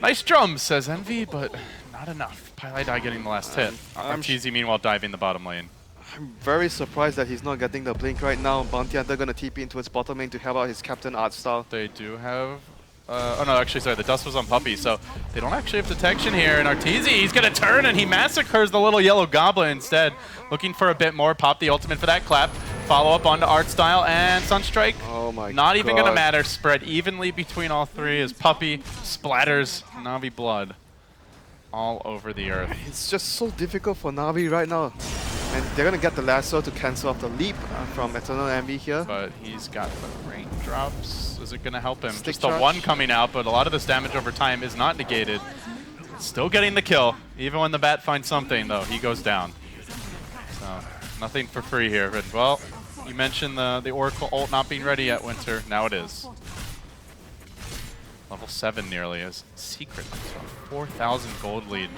nice drums, says Envy, but not enough. Pylai getting the last hit. Arteezy meanwhile diving the bottom lane. I'm very surprised that he's not getting the blink right now. Bounty Hunter gonna TP into his bottom lane to help out his Captain Art style. They do have... oh no, actually, sorry, the dust was on Puppey, so they don't actually have detection here. And Arteezy, he's gonna turn and he massacres the little yellow goblin instead. Looking for a bit more, pop the ultimate for that clap. Follow up onto Art Style and Sunstrike. Oh my god. Not even gonna matter. Spread evenly between all 3 as Puppey splatters Na'Vi blood all over the earth. It's just so difficult for Na'Vi right now. And they're gonna get the lasso to cancel off the leap from Eternal Envy here. But he's got the raindrops. Is it gonna help him? Stick Just the charge. 1 coming out, but a lot of this damage over time is not negated. Still getting the kill. Even when the bat finds something, though, he goes down. So, nothing for free here. But, well, you mentioned the Oracle ult not being ready yet, WinteR. Now it is. Level 7 nearly is Secret. So 4,000 gold lead.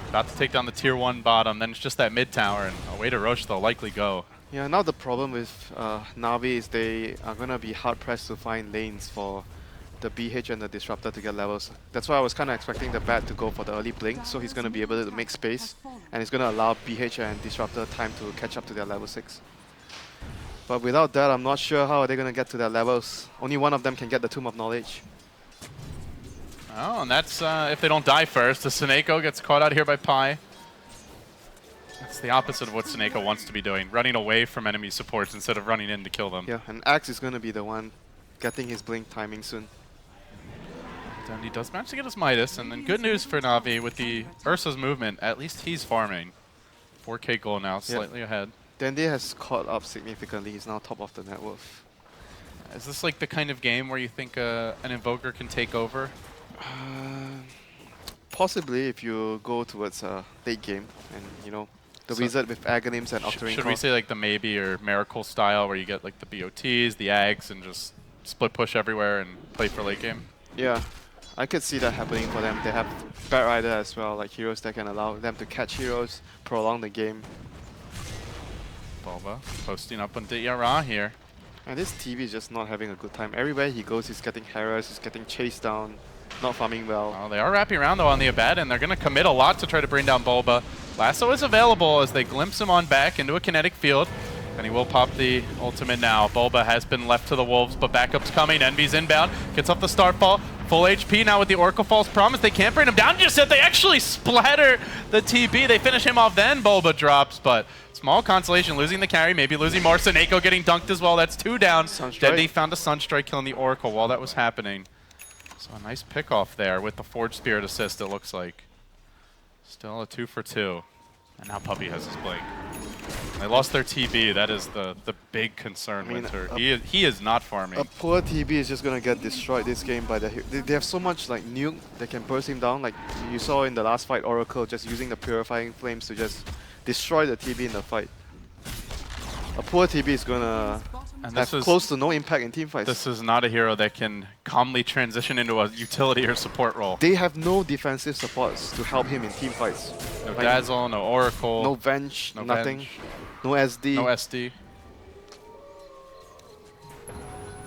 About to take down the tier 1 bottom. Then it's just that mid tower, and away to Roche they'll likely go. Yeah, now the problem with Na'Vi is they are gonna be hard pressed to find lanes for the BH and the Disruptor to get levels. That's why I was kind of expecting the Bat to go for the early blink, so he's gonna be able to make space, and it's gonna allow BH and Disruptor time to catch up to their level 6. But without that, I'm not sure how are they gonna get to their levels. Only one of them can get the Tomb of Knowledge. Oh, and that's if they don't die first. The Seneko gets caught out here by Pi. That's the opposite of what Seneko wants to be doing, running away from enemy supports instead of running in to kill them. Yeah, and Axe is going to be the one getting his blink timing soon. And he does manage to get his Midas, and then good news for Na'Vi with the Ursa's movement, at least he's farming. 4k gold now, slightly ahead. Dende has caught up significantly, he's now top of the net worth. Is this like the kind of game where you think an Invoker can take over? Possibly if you go towards a late game and, you know, the Wizard with Aghanim's and Octarine. Should we say like the Maybe or Miracle style where you get like the BOTs, the Ags, and just split push everywhere and play for late game? Yeah, I could see that happening for them. They have Bat Rider as well, like heroes that can allow them to catch heroes, prolong the game. Bulba posting up on Ra here. And this TV is just not having a good time. Everywhere he goes, he's getting harassed, he's getting chased down. Not farming well. Oh, they are wrapping around though on the Abad, and they're going to commit a lot to try to bring down Bulba. Lasso is available as they glimpse him on back into a kinetic field, and he will pop the ultimate now. Bulba has been left to the Wolves, but backup's coming. Envy's inbound, gets off the Starfall. Full HP now with the Oracle False Promise. They can't bring him down just yet. They actually splatter the TB. They finish him off, then Bulba drops, but small consolation, losing the carry, maybe losing more. Seneko getting dunked as well. That's 2 down. Dende found a Sunstrike killing the Oracle while that was happening. So a nice pick off there with the Forge Spirit assist, it looks like. Still a 2 for 2. And now Puppey has his blink. They lost their TB. That is the big concern, WinteR. He is not farming. A poor TB is just going to get destroyed this game by the... They have so much like nuke that can burst him down. Like you saw in the last fight, Oracle just using the Purifying Flames to just destroy the TB in the fight. A poor TB is going to have close to no impact in teamfights. This is not a hero that can calmly transition into a utility or support role. They have no defensive supports to help him in teamfights. No Dazzle, no Oracle. No Venge, nothing. No SD. No SD.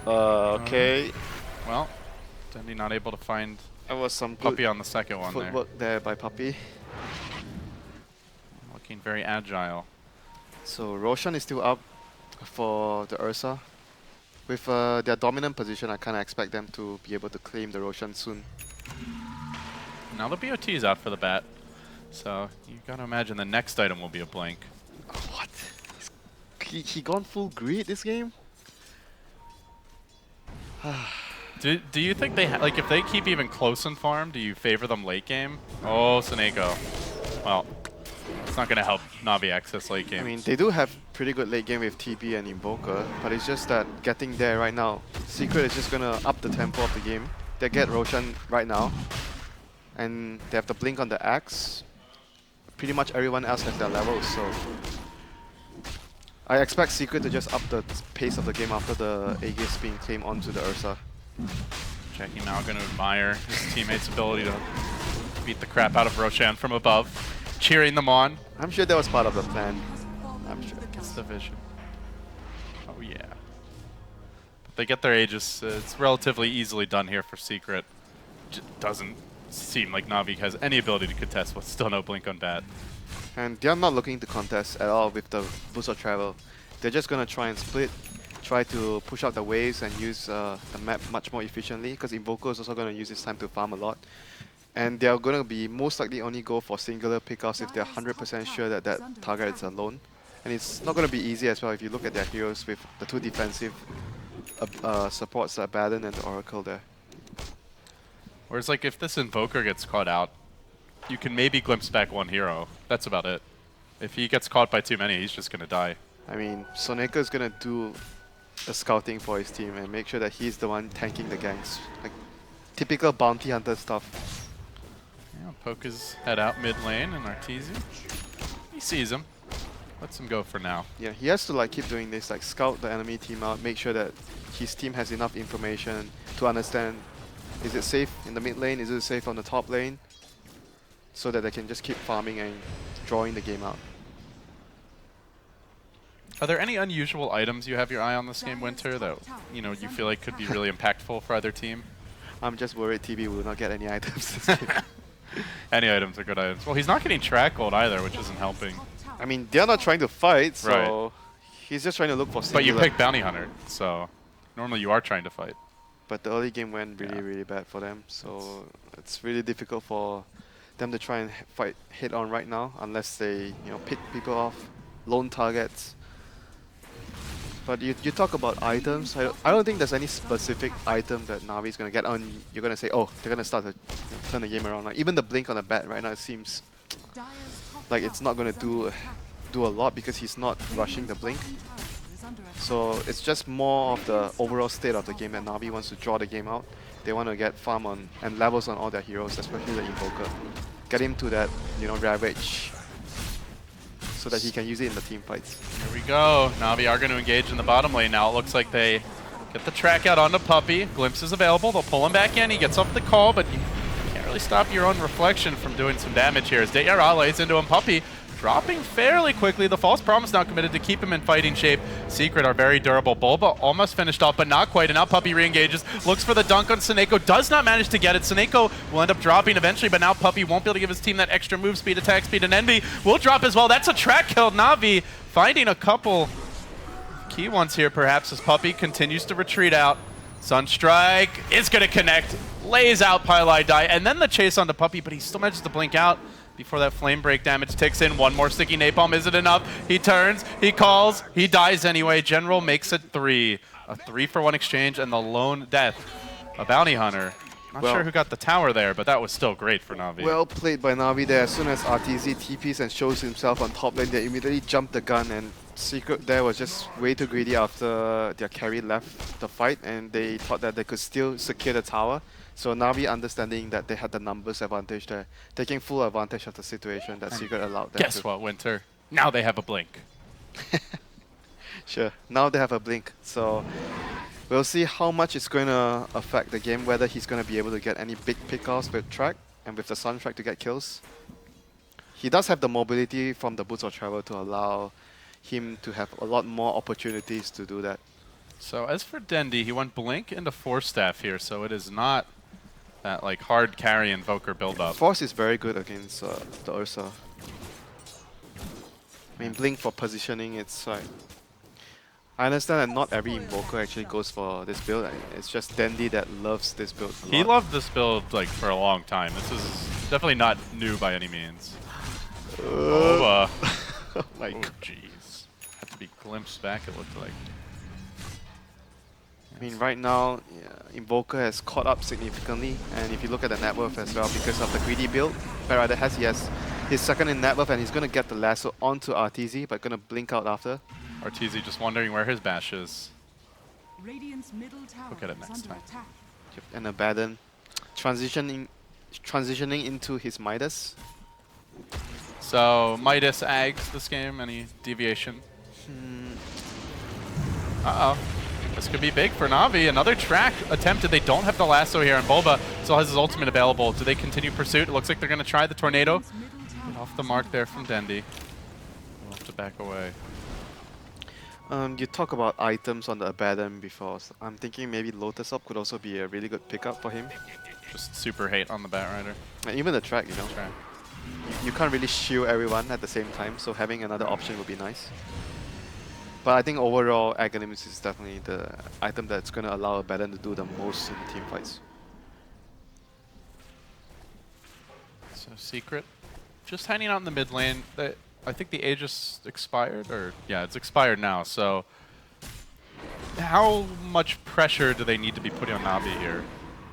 Okay. Well, Dende not able to find that was some Puppey on the second one footwork there by Puppey. Looking very agile. So Roshan is still up for the Ursa. With their dominant position, I kind of expect them to be able to claim the Roshan soon. Now the BOT is out for the bat. So you gotta imagine the next item will be a blink. What? He gone full greed this game? Do you think they like if they keep even close in farm? Do you favor them late game? Oh, Seneko. Well, it's not gonna help Navi access late game. I mean, they do have pretty good late game with TB and Invoker, but it's just that getting there right now, Secret is just gonna up the tempo of the game. They get Roshan right now, and they have the blink on the axe. Pretty much everyone else has their levels, so I expect Secret to just up the pace of the game after the Aegis being claimed onto the Ursa. Jackie now going to admire his teammates' ability to beat the crap out of Roshan from above, cheering them on. I'm sure that was part of the plan. I'm sure. It's the vision. Oh yeah. But they get their Aegis. It's relatively easily done here for Secret. Doesn't seem like Navi has any ability to contest with still no blink on bat. And they're not looking to contest at all with the boost of travel. They're just going to try and split, try to push out the waves and use the map much more efficiently, because Invoker is also going to use this time to farm a lot. And they're going to be most likely only go for singular pickoffs if they're 100% sure that that target is alone. And it's not going to be easy as well if you look at their heroes with the two defensive supports, Abaddon and the Oracle there. Whereas like if this Invoker gets caught out, you can maybe glimpse back one hero. That's about it. If he gets caught by too many, he's just going to die. I mean, Soneka is going to do the scouting for his team and make sure that he's the one tanking the ganks. Like typical bounty hunter stuff. Yeah, poke his head out mid lane and Arteezy. He sees him. Lets him go for now. Yeah, he has to like keep doing this, like scout the enemy team out, make sure that his team has enough information to understand, is it safe in the mid lane, is it safe on the top lane, so that they can just keep farming and drawing the game out. Are there any unusual items you have your eye on this game, WinteR, that you feel like could be really impactful for either team? I'm just worried TB will not get any items this game. Any items are good items. Well, he's not getting track gold either, which isn't helping. I mean, they're not trying to fight, so Right. he's just trying to look for But singular. you pick Bounty Hunter, so normally you are trying to fight. But the early game went really, really bad for them, so it's really difficult for them to try and fight head on right now, unless they pick people off, lone targets. But you talk about items, I don't think there's any specific item that Navi's going to get on. You're going to say, oh, they're going to start to turn the game around. Like even the blink on the bat right now, it seems like it's not going to do a lot because he's not rushing the blink. So it's just more of the overall state of the game that Navi wants to draw the game out. They want to get farm on and levels on all their heroes, especially the Invoker. Get him to that, Ravage, so that he can use it in the team fights. Here we go. Navi are going to engage in the bottom lane now. It looks like they get the track out onto Puppey. Glimpse is available. They'll pull him back in. He gets off the call, but you can't really stop your own reflection from doing some damage here. As Deyara lays into him, Puppey dropping fairly quickly. The False Promise now committed to keep him in fighting shape. Secret are very durable. Bulba almost finished off, but not quite. And now Puppey re-engages. Looks for the dunk on Seneko. Does not manage to get it. Seneko will end up dropping eventually, but now Puppey won't be able to give his team that extra move speed, attack speed, and Envy will drop as well. That's a track kill. Navi finding a couple key ones here, perhaps, as Puppey continues to retreat out. Sunstrike is going to connect. Lays out Pylai die, and then the chase onto Puppey, but he still manages to blink out before that flame break damage ticks in. One more sticky napalm. Is it enough? He turns, he calls, he dies anyway. General makes it 3. A 3-for-1 exchange and the lone death. A bounty hunter. Not sure who got the tower there, but that was still great for Navi. Well played by Navi there. As soon as RTZ TPs and shows himself on top lane, they immediately jumped the gun, and Secret there was just way too greedy after their carry left the fight, and they thought that they could still secure the tower. So Navi understanding that they had the numbers advantage there, taking full advantage of the situation that Secret allowed them Guess to. what, WinteR? Now they have a blink. Sure, now they have a blink. So we'll see how much it's going to affect the game, whether he's going to be able to get any big pickoffs with track and with the Sunstrike to get kills. He does have the mobility from the Boots of Travel to allow him to have a lot more opportunities to do that. So as for Dendi, he went blink into Force Staff here, so it is not that like hard carry Invoker build up. Force is very good against the Ursa. I mean, Blink for positioning, it's like... I understand that not every Invoker actually goes for this build. It's just Dandy that loves this build a He lot. loved this build like for a long time. This is definitely not new by any means. Oh my Oh, god. jeez. Had to be glimpsed back, it looked like. I mean, right now, yeah, Invoker has caught up significantly, and if you look at the net worth as well, because of the greedy build, Parada he has his second in net worth, and he's going to get the lasso onto RTZ, but going to blink out after. RTZ just wondering where his bash is. Radiant's middle tower Look at it is next under time. attack. And Abaddon transitioning into his Midas. So, Midas Ags this game, any deviation? Uh-oh. This could be big for Na'Vi. Another track attempted. They don't have the lasso here, and Bulba still has his ultimate available. Do they continue pursuit? It looks like they're going to try the tornado. Get off the mark there from Dendi. We'll have to back away. You talk about items on the Abaddon before. So I'm thinking maybe Lotus Up could also be a really good pickup for him. Just super hate on the Batrider. And even the track, you know. Track. You can't really shield everyone at the same time, so having another option would be nice. But I think overall, Agonimus is definitely the item that's going to allow Abaddon to do the most in team fights. So Secret, just hanging out in the mid lane. I think the Aegis expired, or yeah, it's expired now. So how much pressure do they need to be putting on Na'Vi here?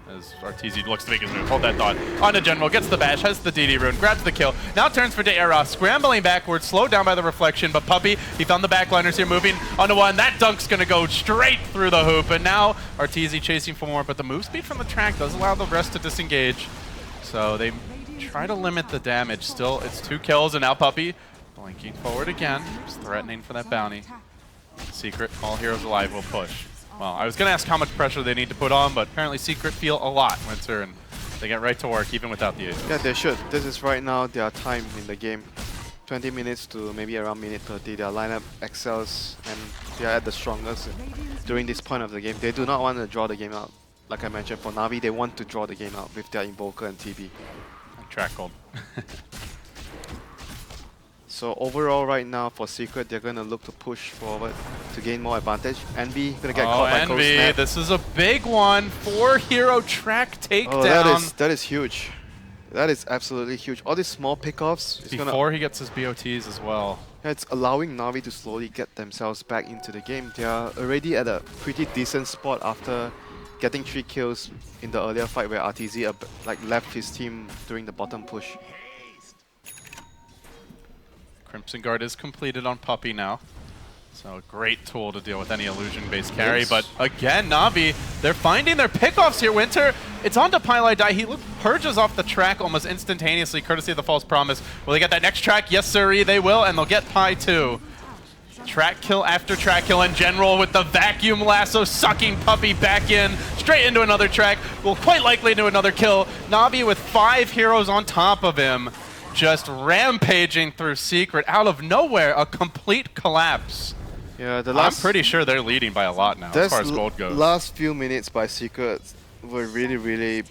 As RTZ looks to make his move. Hold that thought. On to General, gets the bash, has the DD rune, grabs the kill. Now turns for De'Ara, scrambling backwards, slowed down by the reflection, but Puppey, he found the backliners here, moving onto one. That dunk's gonna go straight through the hoop, and now RTZ chasing for more, but the move speed from the track does allow the rest to disengage. So they try to limit the damage. Still, it's 2 kills, and now Puppey blinking forward again, just threatening for that bounty. Secret, all heroes alive will push. Well, I was going to ask how much pressure they need to put on, but apparently Secret feel a lot, WinteR, and they get right to work even without the Aegis. Yeah, they should. This is right now their time in the game. 20 minutes to maybe around minute 30. Their lineup excels, and they are at the strongest during this point of the game. They do not want to draw the game out. Like I mentioned, for Na'Vi, they want to draw the game out with their Invoker and TB. And track gold. So overall right now for Secret, they're going to look to push forward to gain more advantage. Envy going to get caught by Cold Envy, Snap. this is a big one. 4-hero track takedown. Oh, that is huge. That is absolutely huge. All these small pickoffs, Before he gets his BOTs as well. it's allowing Na'Vi to slowly get themselves back into the game. They are already at a pretty decent spot after getting 3 kills in the earlier fight where RTZ left his team during the bottom push. Crimson Guard is completed on Puppey now. So a great tool to deal with any illusion-based carry. Yes. But again, Na'Vi, they're finding their pickoffs here. WinteR, it's on to Pylai Die. He purges off the track almost instantaneously, courtesy of the False Promise. Will they get that next track? Yes, sirree, they will, and they'll get Py too. Track kill after track kill, and General with the vacuum lasso sucking Puppey back in, straight into another track. Well, quite likely into another kill. Na'Vi with 5 heroes on top of him, just rampaging through Secret. Out of nowhere, a complete collapse. Yeah, I'm pretty sure they're leading by a lot now as far as gold goes. Last few minutes by Secret were really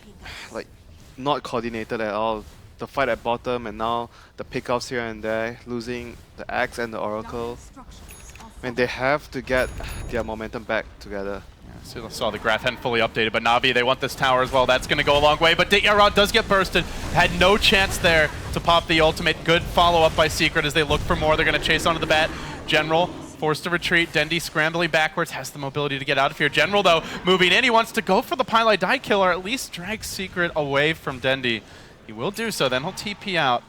not coordinated at all. The fight at bottom and now the pickoffs here and there, losing the Axe and the Oracle. I mean, they have to get their momentum back together. So saw the graph hadn't fully updated, but Na'Vi, they want this tower as well. That's going to go a long way, but De'Ara does get bursted. Had no chance there to pop the ultimate. Good follow-up by Secret as they look for more. They're going to chase onto the bat. General forced to retreat. Dendi scrambling backwards, has the mobility to get out of here. General, though, moving in. He wants to go for the Pylai Die kill, or at least drag Secret away from Dendi. He will do so, then he'll TP out.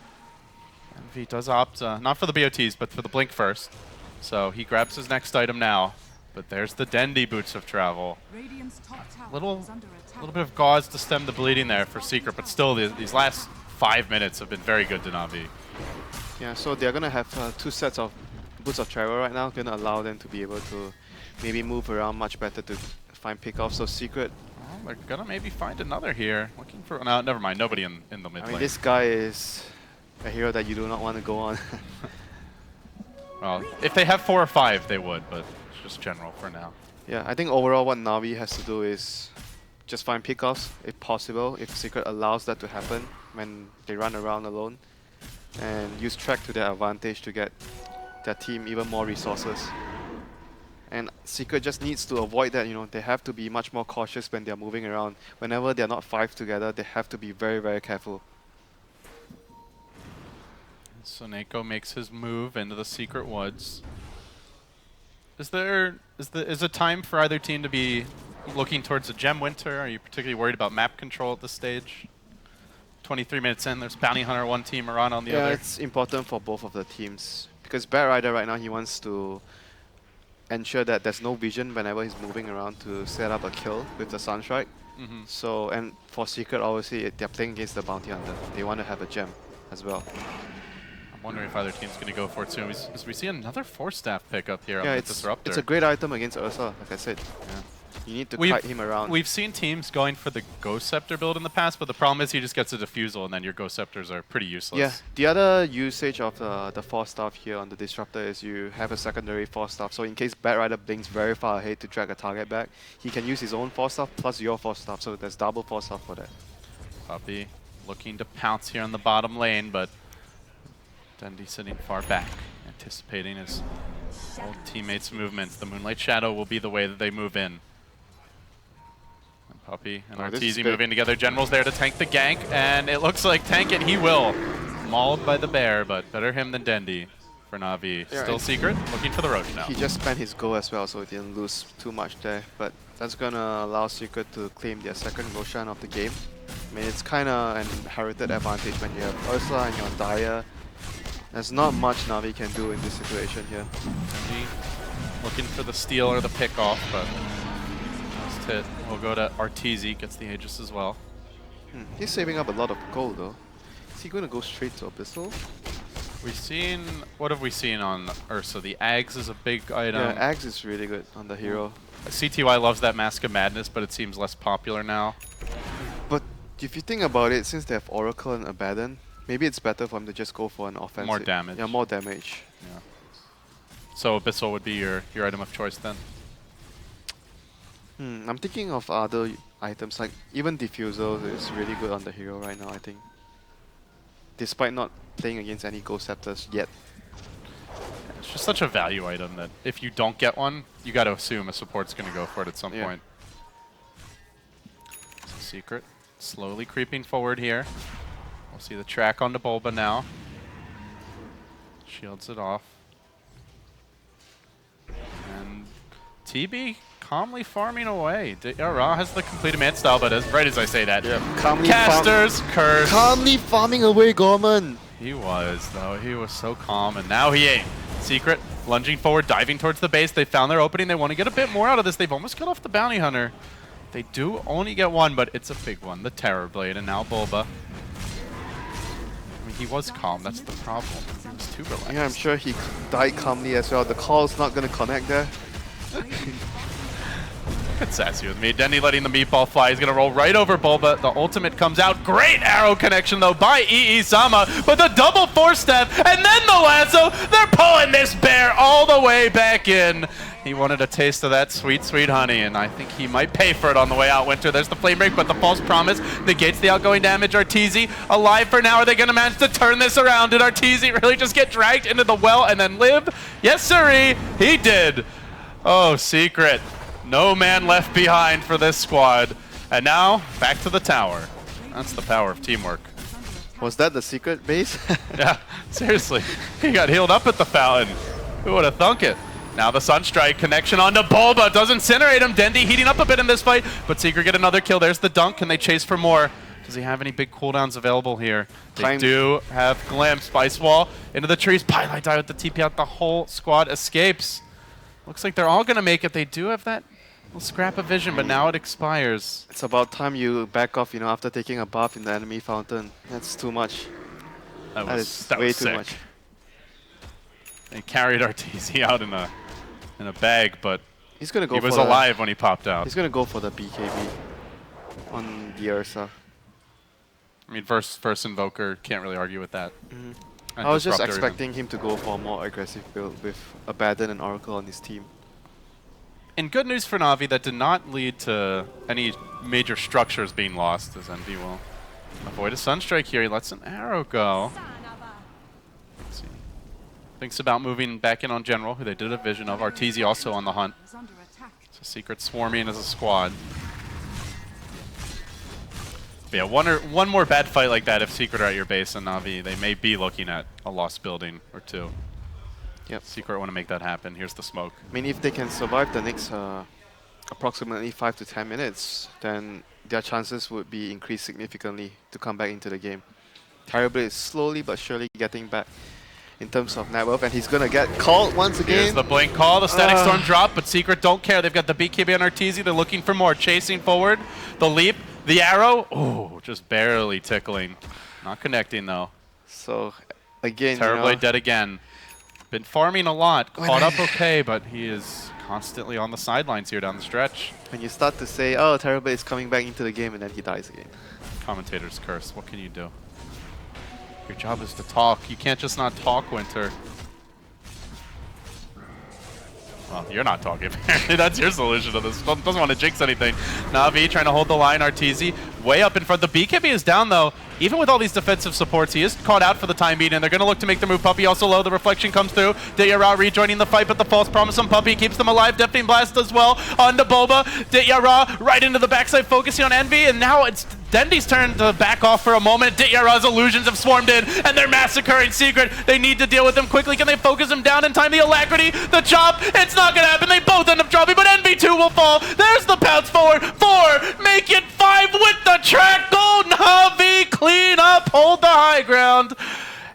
Envy does opt, not for the BOTs, but for the Blink first. So he grabs his next item now. But there's the Dendi Boots of Travel. Radiant's top tower Little is under attack. bit of gauze to stem the bleeding there for Secret, but still these last 5 minutes have been very good to Na'Vi. Yeah, so they're going to have 2 sets of Boots of Travel right now, going to allow them to be able to maybe move around much better to find pickoffs. So Secret, Well, they're gonna maybe find another here. Looking for, no, never mind, nobody in the mid I lane. mean, this guy is a hero that you do not want to go on. Well, if they have 4 or 5, they would, but it's just General for now. Yeah, I think overall what Na'Vi has to do is just find pickoffs if possible, if Secret allows that to happen when they run around alone, and use track to their advantage to get their team even more resources. And Secret just needs to avoid that, you know, they have to be much more cautious when they're moving around. Whenever they're not 5 together, they have to be very, very careful. So Neko makes his move into the Secret Woods. Is it time for either team to be looking towards a gem WinteR? Are you particularly worried about map control at this stage? 23 minutes in, there's Bounty Hunter one team, Iran on the other. Yeah, it's important for both of the teams. Because Bat Rider right now, he wants to ensure that there's no vision whenever he's moving around to set up a kill with the Sunstrike. So, and for Secret, obviously, they're playing against the Bounty Hunter. They want to have a gem as well. I'm wondering if either team's going to go for it soon. As we see another Force Staff pickup here on Yeah, the it's Disruptor. a great item against Ursa, like I said. Yeah. You need to kite him around. We've seen teams going for the Ghost Scepter build in the past, but the problem is he just gets a Diffusal and then your Ghost Scepters are pretty useless. Yeah, the other usage of the Force Staff here on the Disruptor is you have a secondary Force Staff. So in case Bat Rider blinks very far ahead to drag a target back, he can use his own Force Staff plus your Force Staff. So there's double Force Staff for that. Puppey looking to pounce here on the bottom lane, but Dundee sitting far back, anticipating his old teammates' movements. The Moonlight Shadow will be the way that they move in. And Puppey and Arteezy moving together. General's there to tank the gank, and it looks like tank it he will. Mauled by the bear, but better him than Dendi for Na'Vi. Yeah, Still Secret, looking for the Roach now. He just spent his go as well, so he didn't lose too much there. But that's going to allow Secret to claim their second Roshan of the game. I mean, it's kind of an inherited advantage when you have Ursa and you're on Dire. There's not much Na'Vi can do in this situation here. Dendi looking for the steal or the pick off, but last hit will go to Arteezy, gets the Aegis as well. He's saving up a lot of gold though. Is he going to go straight to Abyssal? We've seen, what have we seen on Ursa? The Ags is a big item. Yeah, Axe is really good on the hero. CTY loves that Mask of Madness, but it seems less popular now. But if you think about it, since they have Oracle and Abaddon, maybe it's better for him to just go for an offensive. More damage. Yeah, more damage. Yeah. So Abyssal would be your item of choice then? I'm thinking of other items, like even Diffusal is really good on the hero right now, I think. Despite not playing against any Ghost Scepters yet. It's just such a value item that if you don't get one, you got to assume a support's going to go for it at some point. It's a Secret. Slowly creeping forward here. We'll see the track onto Bulba now. Shields it off. And TB calmly farming away. Ra has the complete Mad style, but right as I say that, Casters Curse. Calmly farming away Gorman. He was, though. He was so calm, and now he ain't. Secret, lunging forward, diving towards the base. They found their opening. They want to get a bit more out of this. They've almost cut off the Bounty Hunter. They do only get one, but it's a big one. The Terror Blade, and now Bulba. I mean, he was calm. That's the problem. He was too relaxed. Yeah, I'm sure he died calmly as well. The call's not going to connect there. It's sassy with me. Denny letting the meatball fly. He's going to roll right over Bulba. The ultimate comes out. Great arrow connection, though, by Sama. But the double force step and then the lasso. They're pulling this bear all the way back in. He wanted a taste of that sweet, sweet honey, and I think he might pay for it on the way out, WinteR. There's the flame break, but the false promise negates the outgoing damage. Arteezy alive for now. Are they going to manage to turn this around? Did Arteezy really just get dragged into the well and then live? Yes, sirree. He did. Oh, Secret. No man left behind for this squad. And now, back to the tower. That's the power of teamwork. Was that the Secret base? Yeah, seriously. He got healed up at the fountain. Who would have thunk it? Now the Sunstrike connection onto Bulba. Does incinerate him. Dendi heating up a bit in this fight, but Secret get another kill. There's the dunk. Can they chase for more? Does he have any big cooldowns available here? They do have Glimpse. Spice Wall into the trees. Pylite die with the TP out. The whole squad escapes. Looks like they're all going to make it. They do have that little scrap of vision, but now it expires. It's about time you back off, you know, after taking a buff in the enemy fountain. That's too much. That is was way too sick. much. They carried Arteezy out in a bag, but He's gonna go he for was the, alive when he popped out. He's gonna go for the BKB on the Ursa. I mean, first Invoker, can't really argue with that. And I was just Disruptor expecting him to go for a more aggressive build with Abaddon and Oracle on his team. And good news for Na'Vi, that did not lead to any major structures being lost, as Envy will avoid a Sunstrike here. He lets an arrow go. Let's see. Thinks about moving back in on General, who they did a vision of. Arteezy also on the hunt. Is under attack. So Secret swarming as a squad. But yeah, one more bad fight like that, if Secret are at your base and Na'Vi, they may be looking at a lost building or two. Yep. Secret want to make that happen. Here's the smoke. I mean, if they can survive the next approximately 5 to 10 minutes, then their chances would be increased significantly to come back into the game. Terrible is slowly but surely getting back in terms of net worth, and he's going to get called once again. Here's the blink call, the static storm drop, but Secret don't care. They've got the BKB on Arteezy. They're looking for more. Chasing forward, the leap, the arrow. Oh, just barely tickling. Not connecting, though. So, again, Terrorblade dead again. Been farming a lot. Caught up okay, but he is constantly on the sidelines here down the stretch. When you start to say, oh, Terrorblade is coming back into the game, and then he dies again. Commentator's curse. What can you do? Your job is to talk. You can't just not talk, WinteR. Well, you're not talking. That's your solution to this. Doesn't want to jinx anything. Na'Vi trying to hold the line. Arteezy way up in front. The BKB is down, though. Even with all these defensive supports, he is caught out for the time being, and they're going to look to make the move. Puppey also low. The reflection comes through. Dityara rejoining the fight, but the false promise on Puppey keeps them alive. Deafening Blast as well on the Boba. Dityara right into the backside, focusing on Envy, and now it's Dendy's turn to back off for a moment. Dityara's illusions have swarmed in, and they're massacring Secret. They need to deal with them quickly. Can they focus him down in time? The alacrity, the chop, it's not going to happen. They both end up dropping, but NV2 will fall. There's the pounce forward. 4, make it 5 with the track. Gold Na'Vi, clean up, hold the high ground,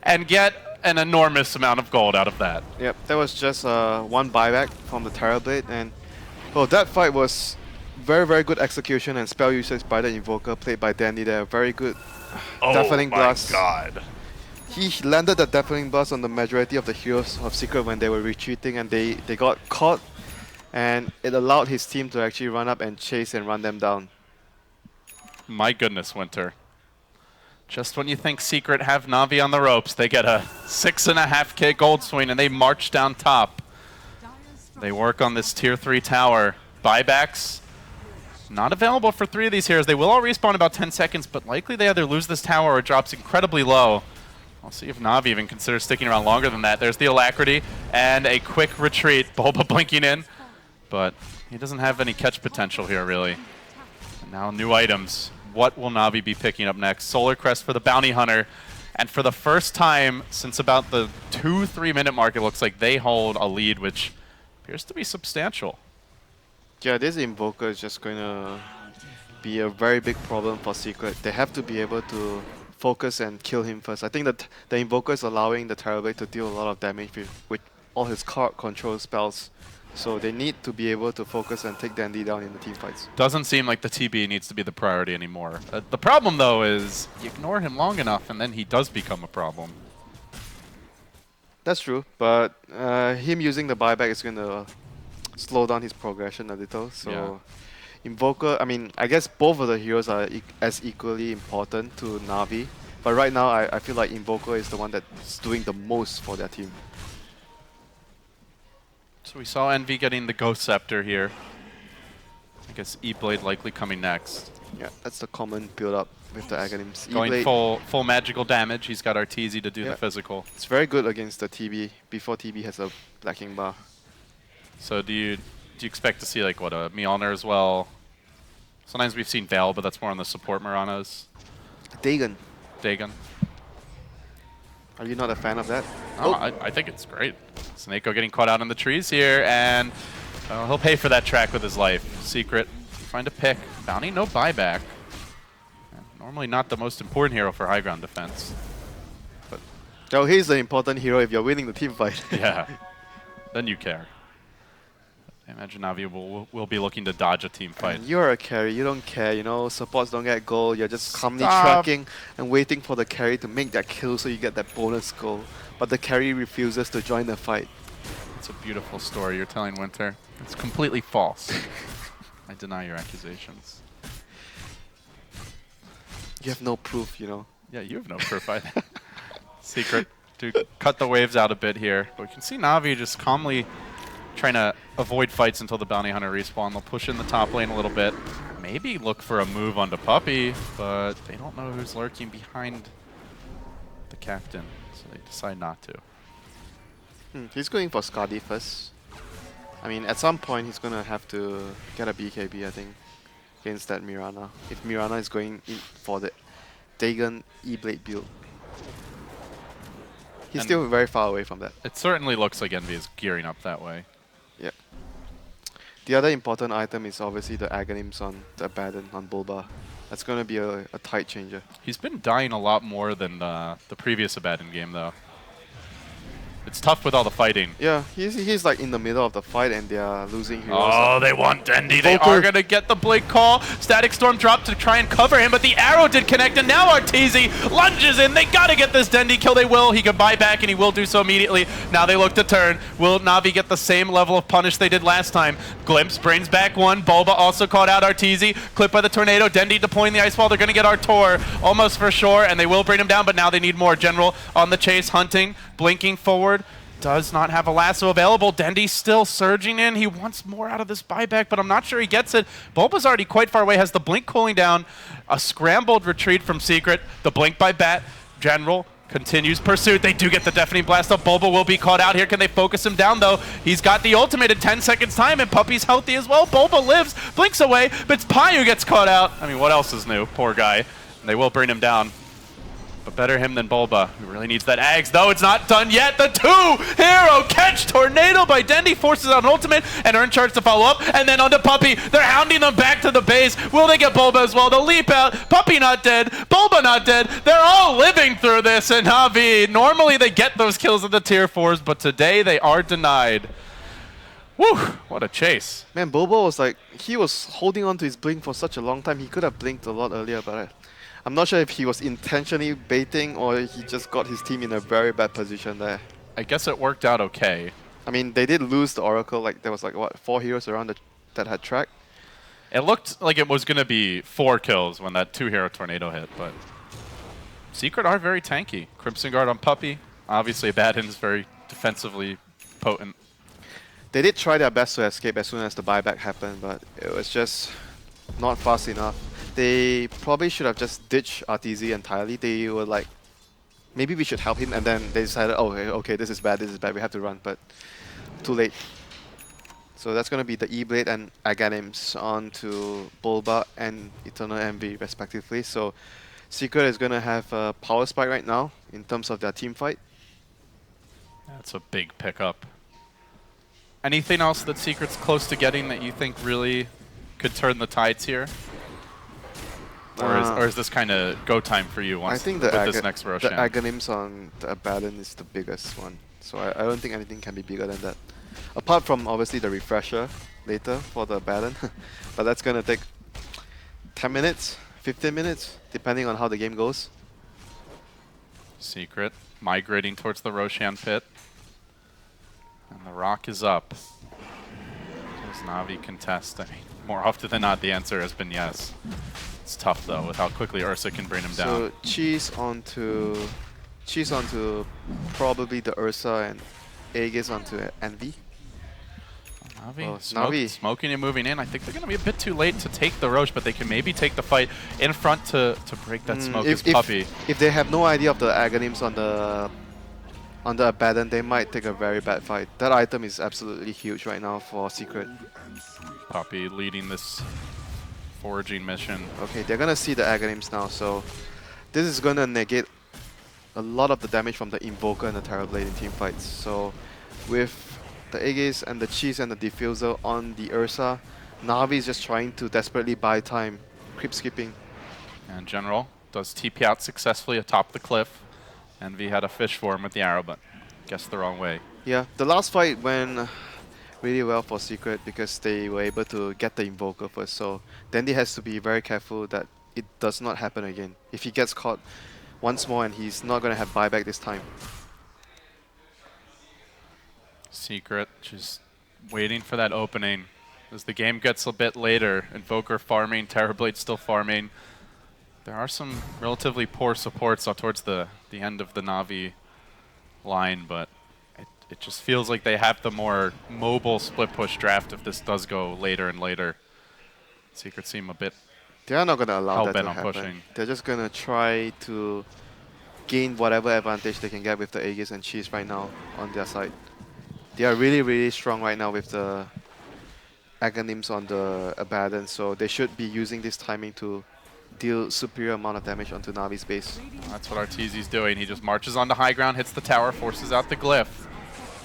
and get an enormous amount of gold out of that. Yep, that was just one buyback from the Terrorblade, and well, that fight was very, very good execution and spell usage by the Invoker, played by Dandy there. Very good Deafening Blast. Oh my god. He landed the Deafening Blast on the majority of the heroes of Secret when they were retreating, and they got caught, and it allowed his team to actually run up and chase and run them down. My goodness, WinteR. Just when you think Secret have Na'Vi on the ropes, they get a 6.5K gold swing and they march down top. They work on this tier 3 tower. Buybacks not available for 3 of these heroes. They will all respawn in about 10 seconds, but likely they either lose this tower or it drops incredibly low. I'll see if Na'Vi even considers sticking around longer than that. There's the Alacrity and a quick retreat. Bulba blinking in, but he doesn't have any catch potential here, really. And now new items. What will Na'Vi be picking up next? Solar Crest for the Bounty Hunter. And for the first time since about the 2-3 minute mark, it looks like they hold a lead, which appears to be substantial. Yeah, this Invoker is just going to be a very big problem for Secret. They have to be able to focus and kill him first. I think that the Invoker is allowing the Terrorblade to deal a lot of damage with all his card control spells. So they need to be able to focus and take Dandy down in the team fights. Doesn't seem like the TB needs to be the priority anymore. The problem, though, is you ignore him long enough and then he does become a problem. That's true, but him using the buyback is going to slow down his progression a little. So Yeah. Invoker, I mean, I guess both of the heroes are as equally important to Na'Vi. But right now, I feel like Invoker is the one that's doing the most for their team. So we saw Envy getting the Ghost Scepter here. I guess E-Blade likely coming next. Yeah, that's the common build-up with the Aghanims. Going E-Blade, full magical damage. He's got Arteezy to do Yeah. the physical. it's very good against the TB, before TB has a blacking bar. So do you expect to see like what, a Mjolnir as well? Sometimes we've seen Val, but that's more on the support Maranas. Dagon, Dagon. are you not a fan of that? Oh, I think it's great. Snako getting caught out in the trees here, and he'll pay for that track with his life. Secret, find a pick. Bounty, no buyback. Normally not the most important hero for high ground defense. But Oh, he's the important hero if you're winning the team fight. yeah, then you care. I imagine Na'Vi will be looking to dodge a team fight. You're a carry, you don't care, you know, supports don't get gold, you're just calmly Stop. tracking and waiting for the carry to make that kill so you get that bonus goal. But the carry refuses to join the fight. It's a beautiful story you're telling, WinteR. It's completely false. I deny your accusations. You have no proof, you know. Yeah, you have no proof either. Secret to cut the waves out a bit here. But we can see Na'Vi just calmly trying to avoid fights until the Bounty Hunter respawn. They'll push in the top lane a little bit. Maybe look for a move onto Puppey, but they don't know who's lurking behind the captain, so they decide not to. He's going for Skadi first. I mean, at some point he's gonna have to get a BKB, I think, against that Mirana. If Mirana is going in for the Dagon E-Blade build. He's And still very far away from that. It certainly looks like Envy is gearing up that way. Yep. The other important item is obviously the Aghanims on the Abaddon on Bulba. That's gonna be a tight changer. He's been dying a lot more than the previous Abaddon game, though. It's tough with all the fighting. Yeah, he's like in the middle of the fight and they are losing heroes. Oh, they want Dendi. They are going to get the Blink call. Static Storm dropped to try and cover him, but the arrow did connect, and now Arteezy lunges in. They got to get this Dendi kill. They will. He can buy back, and he will do so immediately. Now they look to turn. Will Na'Vi get the same level of punish they did last time? Glimpse brings back one. Bulba also caught out Arteezy. Clipped by the tornado. Dendi deploying the ice wall. They're going to get Artor almost for sure, and they will bring him down, but now they need more. General on the chase, hunting, blinking forward. Does not have a lasso available. Dendi still surging in. He wants more out of this buyback, but I'm not sure he gets it. Bulba's already quite far away, has the blink cooling down. A scrambled retreat from Secret. The blink by Bat. General continues pursuit. They do get the deafening blast up. Bulba will be caught out here. Can they focus him down, though? He's got the ultimate in 10 seconds time, and Puppy's healthy as well. Bulba lives, blinks away, but it's Pai who gets caught out. I mean, what else is new? Poor guy. And they will bring him down. But better him than Bulba, who really needs that Ags, though it's not done yet. The two-hero catch tornado by Dendi forces out an ultimate, and Earn charge to follow up, and then onto Puppy. They're hounding them back to the base. Will they get Bulba as well? They'll leap out. Puppy not dead. Bulba not dead. They're all living through this, and Na'Vi, normally they get those kills in the tier 4s, but today they are denied. Woo, what a chase. Man, Bulba was like, he was holding on to his blink for such a long time. He could have blinked a lot earlier, but I'm not sure if he was intentionally baiting or he just got his team in a very bad position there. I guess it worked out okay. I mean, they did lose the Oracle. Like there was like what 4 heroes around that had track. It looked like it was going to be 4 kills when that 2-hero tornado hit, but Secret are very tanky. Crimson Guard on Puppy. Obviously, Abaddon's very defensively potent. They did try their best to escape as soon as the buyback happened, but it was just not fast enough. They probably should have just ditched Arteezy entirely. They were like, maybe we should help him, and then they decided, oh, okay, this is bad, we have to run, but too late. So that's going to be the E-Blade and Aghanims on to Bulba and Eternal Envy, respectively. So Secret is going to have a power spike right now in terms of their team fight. That's a big pickup. Anything else that Secret's close to getting that you think really could turn the tides here? Or is this kind of go time for you once I think with this next Roshan? the Aghanims on the Abaddon is the biggest one. So I don't think anything can be bigger than that. Apart from obviously the refresher later for the Abaddon. But that's going to take 10 minutes, 15 minutes, depending on how the game goes. Secret migrating towards the Roshan pit. And the rock is up. Does Na'Vi contest? I mean, more often than not, the answer has been yes. It's tough though, with how quickly Ursa can bring him down. So Cheese onto probably the Ursa and Aegis onto Envy. Na'Vi, Na'Vi smoking and moving in. I think they're going to be a bit too late to take the Roche, but they can maybe take the fight in front to break that smoke as Puppy. If they have no idea of the Aghanims on the Abaddon, they might take a very bad fight. That item is absolutely huge right now for Secret. Puppy leading this foraging mission. Okay, they're gonna see the Aghanims now, so this is gonna negate a lot of the damage from the Invoker and the Terrorblade in team fights. So with the Aegis and the Cheese and the Diffuser on the Ursa, Na'Vi is just trying to desperately buy time, creep skipping. And General does TP out successfully atop the cliff. Envy had a fish for him with the arrow, but guessed the wrong way. Yeah, the last fight went really well for Secret because they were able to get the Invoker first. So Dendi has to be very careful that it does not happen again. If he gets caught once more and he's not going to have buyback this time. Secret just waiting for that opening. As the game gets a bit later, Invoker farming, Terrorblade still farming. There are some relatively poor supports towards the end of the Na'Vi line, but it just feels like they have the more mobile split push draft if this does go later and later. Secret seem a bit They are not going to allow that to hell-bent on happen. pushing. They're just going to try to gain whatever advantage they can get with the Aegis and Cheese right now on their side. They are really, really strong right now with the Aghanims on the Abaddon, so they should be using this timing to deal superior amount of damage onto Navi's base. That's what Arteezy's doing. He just marches onto high ground, hits the tower, forces out the glyph.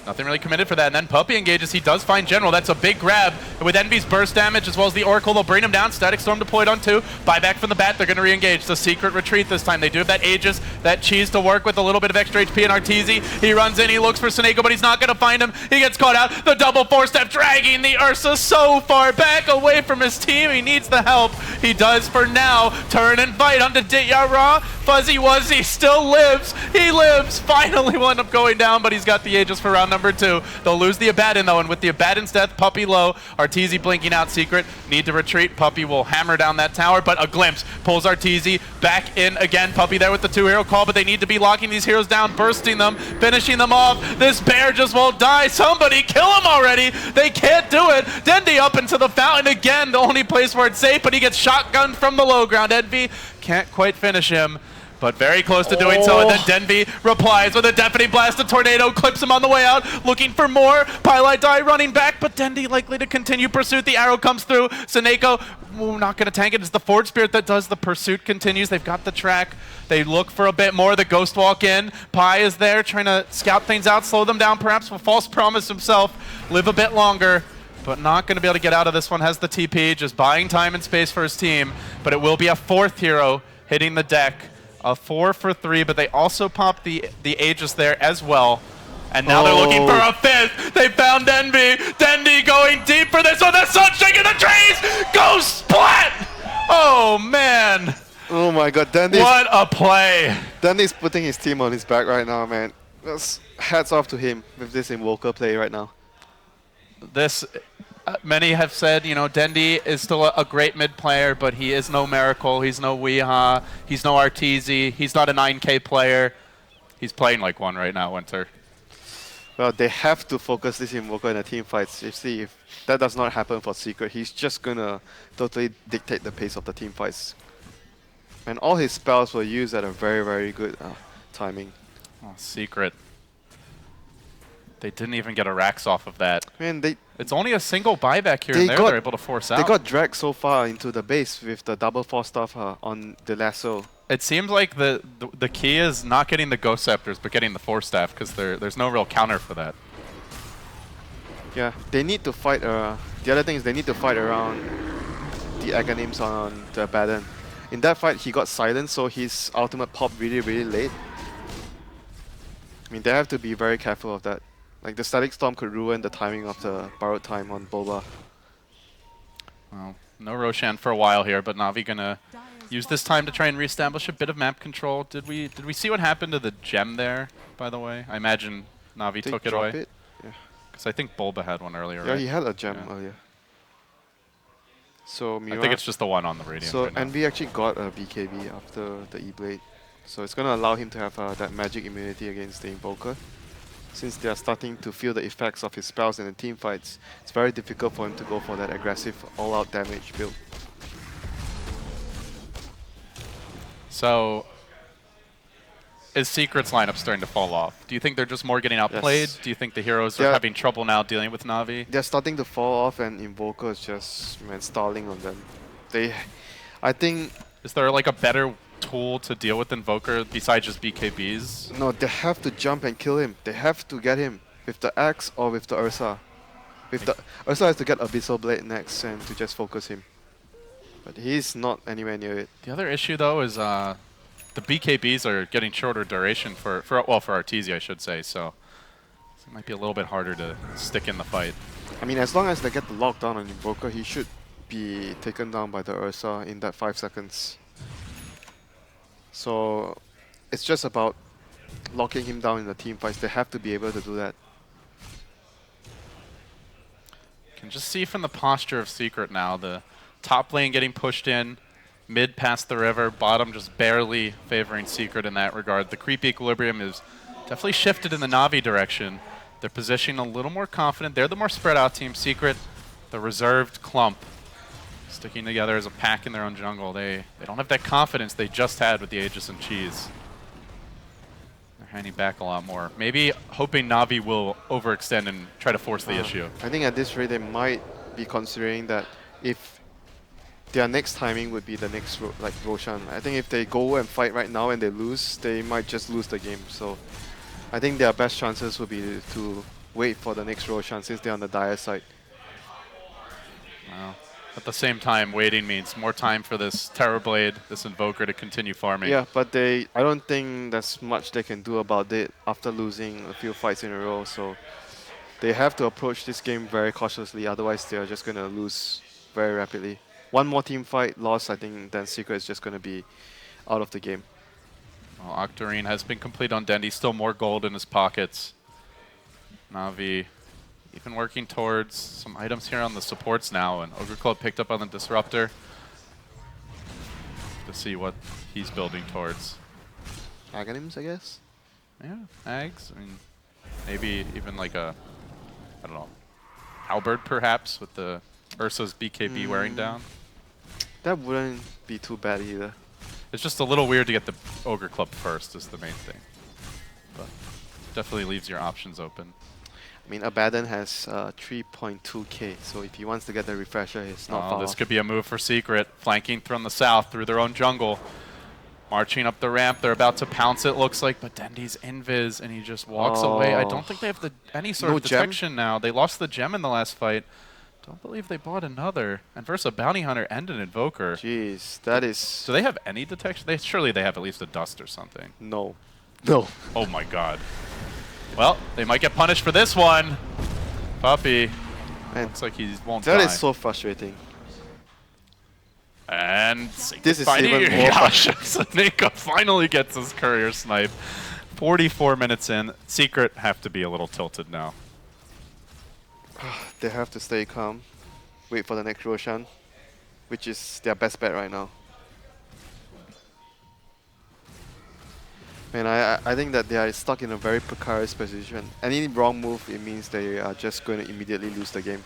Nothing really committed for that, and then Puppey engages. He does find General. That's a big grab. And with Envy's burst damage as well as the Oracle, they'll bring him down. Static Storm deployed on 2. Buyback from the bat. They're going to re-engage. The secret retreat this time. They do have that Aegis, that cheese to work with, a little bit of extra HP in Arteezy. He runs in. He looks for Seneko, but he's not going to find him. He gets caught out. The double 4-step dragging the Ursa so far back away from his team. He needs the help. He does for now. Turn and fight onto Dityara. Fuzzy Wuzzy still lives. He lives. Finally will end up going down, but he's got the Aegis for round number 2. They'll lose the Abaddon though, and with the Abaddon's death, Puppey low, Arteezy blinking out secret, need to retreat. Puppey will hammer down that tower, but a glimpse pulls Arteezy back in again. Puppey there with the 2-hero call, but they need to be locking these heroes down, bursting them, finishing them off. This bear just won't die. Somebody kill him already. They can't do it. Dendi up into the fountain again, the only place where it's safe, but he gets shotgunned from the low ground. Envy can't quite finish him, but very close to doing so, and then Denby replies with a deafening blast. A tornado clips him on the way out, looking for more. Pylite Die running back, but Dendy likely to continue pursuit. The arrow comes through. Seneko, not going to tank it. It's the Forge Spirit that does. The pursuit continues. They've got the track. They look for a bit more. The Ghost Walk in. Pi is there trying to scout things out, slow them down perhaps with False Promise himself. Live a bit longer, but not going to be able to get out of this one. Has the TP, just buying time and space for his team, but it will be a 4th hero hitting the deck. A 4 for 3, but they also popped the Aegis there as well. And now they're looking for a 5th. They found Denby. Dendy going deep for this one. The sun shaking the trees. Go splat! Oh, man. Oh my god, Dandy's... What a play. Dandy's putting his team on his back right now, man. Just hats off to him with this Invoker play right now. This... many have said, you know, Dendy is still a great mid player, but he is no Miracle. He's no Weeha. He's no Arteezy. He's not a 9K player. He's playing like one right now, WinteR. Well, they have to focus this Invoker in the team fights. If that does not happen for Secret, he's just gonna totally dictate the pace of the team fights. And all his spells were used at a very, very good timing. Oh, Secret. They didn't even get a Rax off of that. Man, it's only a single buyback here and there they're able to force out. They got dragged so far into the base with the double 4 stuff on the lasso. It seems like the key is not getting the Ghost Scepters, but getting the 4-staff, because there's no real counter for that. Yeah, they need to fight. The other thing is they need to fight around the Aghanims on the Abaddon. In that fight, he got silenced, so his ultimate popped really, really late. I mean, they have to be very careful of that. Like, the Static Storm could ruin the timing of the borrowed time on Boba. Well, no Roshan for a while here, but Na'Vi gonna use this time to try and reestablish a bit of map control. Did we see what happened to the gem there, by the way? I imagine Na'Vi took it away. It? Yeah. Because I think Bulba had one earlier, Yeah, right? he had a gem earlier. So I think it's just the one on the radio. So right now. Envy actually got a BKB after the E-Blade. So it's going to allow him to have that magic immunity against the Invoker. Since they are starting to feel the effects of his spells in the team fights, it's very difficult for him to go for that aggressive all-out damage build. So, is Secret's lineup starting to fall off? Do you think they're just more getting outplayed? Yes. Do you think the heroes are having trouble now dealing with Na'Vi? They're starting to fall off, and Invoker is just stalling on them. I think... Is there like a better tool to deal with Invoker besides just BKBs? No, they have to jump and kill him. They have to get him with the axe or with the Ursa. Ursa has to get Abyssal Blade next and to just focus him. But he's not anywhere near it. The other issue though is the BKBs are getting shorter duration for Arteezy, I should say. So it might be a little bit harder to stick in the fight. I mean, as long as they get the lockdown on Invoker, he should be taken down by the Ursa in that 5 seconds. So it's just about locking him down in the team fights. They have to be able to do that. Can just see from the posture of Secret now, the top lane getting pushed in, mid past the river, bottom just barely favoring Secret in that regard. The creep equilibrium is definitely shifted in the Na'Vi direction. They're positioning a little more confident. They're the more spread out team. Secret, the reserved clump, sticking together as a pack in their own jungle. They don't have that confidence they just had with the Aegis and Cheese. They're hanging back a lot more. Maybe hoping Na'Vi will overextend and try to force the issue. I think at this rate they might be considering that if their next timing would be the next like Roshan. I think if they go and fight right now and they lose, they might just lose the game. So I think their best chances would be to wait for the next Roshan since they're on the dire side. Wow. At the same time, waiting means more time for this Terrorblade, this Invoker to continue farming. Yeah, but I don't think there's much they can do about it after losing a few fights in a row. So they have to approach this game very cautiously, otherwise they're just going to lose very rapidly. One more team fight lost, I think then Secret is just going to be out of the game. Well, Octarine has been complete on Dendi, still more gold in his pockets. Na'Vi even working towards some items here on the supports now, and Ogre Club picked up on the Disruptor to see what he's building towards. Aghanims, I guess? Yeah, Ags. I mean, maybe even like a, I don't know, Halberd perhaps with the Ursa's BKB wearing down. That wouldn't be too bad either. It's just a little weird to get the Ogre Club first is the main thing. But definitely leaves your options open. I mean, Abaddon has 3.2k, so if he wants to get the refresher, it's not far This off. could be a move for Secret. Flanking from the south through their own jungle. Marching up the ramp, they're about to pounce it, looks like, but Dendi's invis, and he just walks away. I don't think they have any sort No of gem? detection now. They lost the gem in the last fight. Don't believe they bought another. And versus a Bounty Hunter and an Invoker. Jeez, that is... Do they have any detection? Surely they have at least a dust or something. No. No. Oh my god. Well, they might get punished for this one. Puppy. Man, Looks like he won't that die. is so frustrating. And This is finally, even more gosh, Saneka finally gets his courier snipe. 44 minutes in. Secret have to be a little tilted now. They have to stay calm, wait for the next Roshan, which is their best bet right now. And I think that they are stuck in a very precarious position. Any wrong move, it means they are just going to immediately lose the game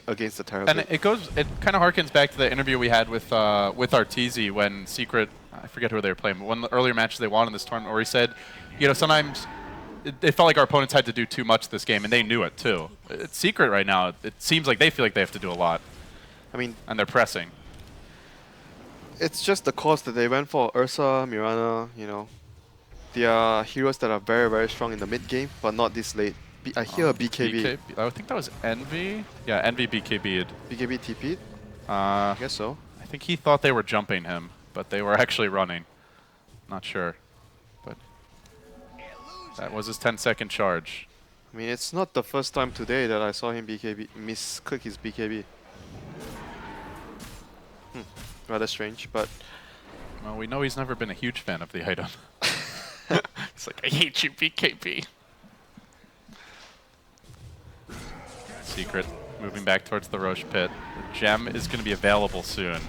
against the Terror. And it kind of harkens back to the interview we had with Arteezy when Secret, I forget who they were playing, but one of the earlier matches they won in this tournament where he said, you know, sometimes it felt like our opponents had to do too much this game, and they knew it too. It's Secret right now. It seems like they feel like they have to do a lot. I mean, and they're pressing. It's just the cost that they went for. Ursa, Mirana, you know. They are heroes that are very, very strong in the mid game, but not this late. I hear a BKB. I think that was Envy. Yeah, Envy BKB'd. BKB TP'd? I guess so. I think he thought they were jumping him, but they were actually running. Not sure. But that was his 10-second charge. I mean, it's not the first time today that I saw him misclick his BKB. Rather strange, but... Well, we know he's never been a huge fan of the item. It's like, I hate you, BKB. Secret moving back towards the Roche pit. The gem is going to be available soon.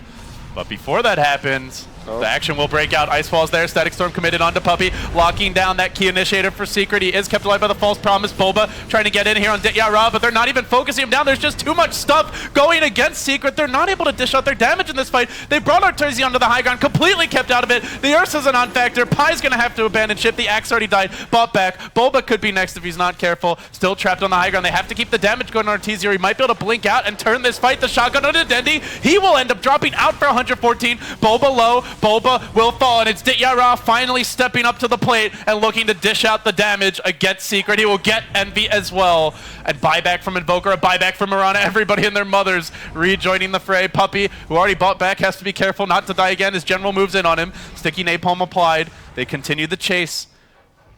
But before that happens, the action will break out. Ice Wall's there. Static Storm committed onto Puppy, locking down that key initiator for Secret. He is kept alive by the false promise. Boba trying to get in here on Dityara, but they're not even focusing him down. There's just too much stuff going against Secret. They're not able to dish out their damage in this fight. They brought Arteezy onto the high ground, completely kept out of it. The Ursa's a non-factor. Pie's going to have to abandon ship. The Axe already died, bought back. Boba could be next if he's not careful. Still trapped on the high ground. They have to keep the damage going on Arteezy, or he might be able to blink out and turn this fight. The shotgun onto Dendi. He will end up dropping out for 114. Boba low. Boba will fall, and it's Dityara finally stepping up to the plate and looking to dish out the damage against Secret. He will get Envy as well. And buyback from Invoker, a buyback from Mirana. Everybody and their mothers rejoining the fray. Puppy, who already bought back, has to be careful not to die again. His general moves in on him. Sticky napalm applied. They continue the chase.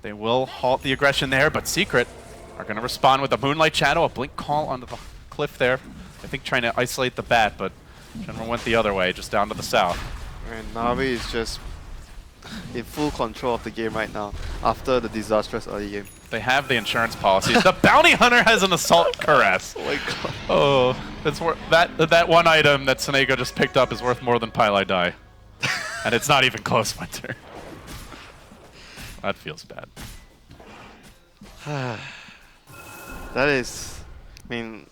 They will halt the aggression there, but Secret are going to respond with a Moonlight Shadow, a blink call onto the cliff there. I think trying to isolate the bat, but General went the other way, just down to the south. And Na'Vi is just in full control of the game right now after the disastrous early game. They have the insurance policies. The Bounty Hunter has an Assault Caress. Oh my god. Oh, that's that one item that Saneka just picked up is worth more than Pylai Die. And it's not even close, WinteR. That feels bad. That is... I mean...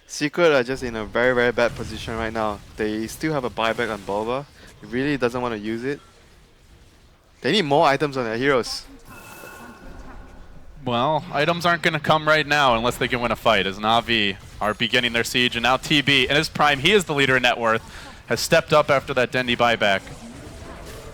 Secret are just in a very, very bad position right now. They still have a buyback on Boba. He really doesn't want to use it. They need more items on their heroes. Well, items aren't going to come right now unless they can win a fight, as Na'Vi are beginning their siege, and now TB, in his prime, he is the leader in net worth, has stepped up after that Dendi buyback.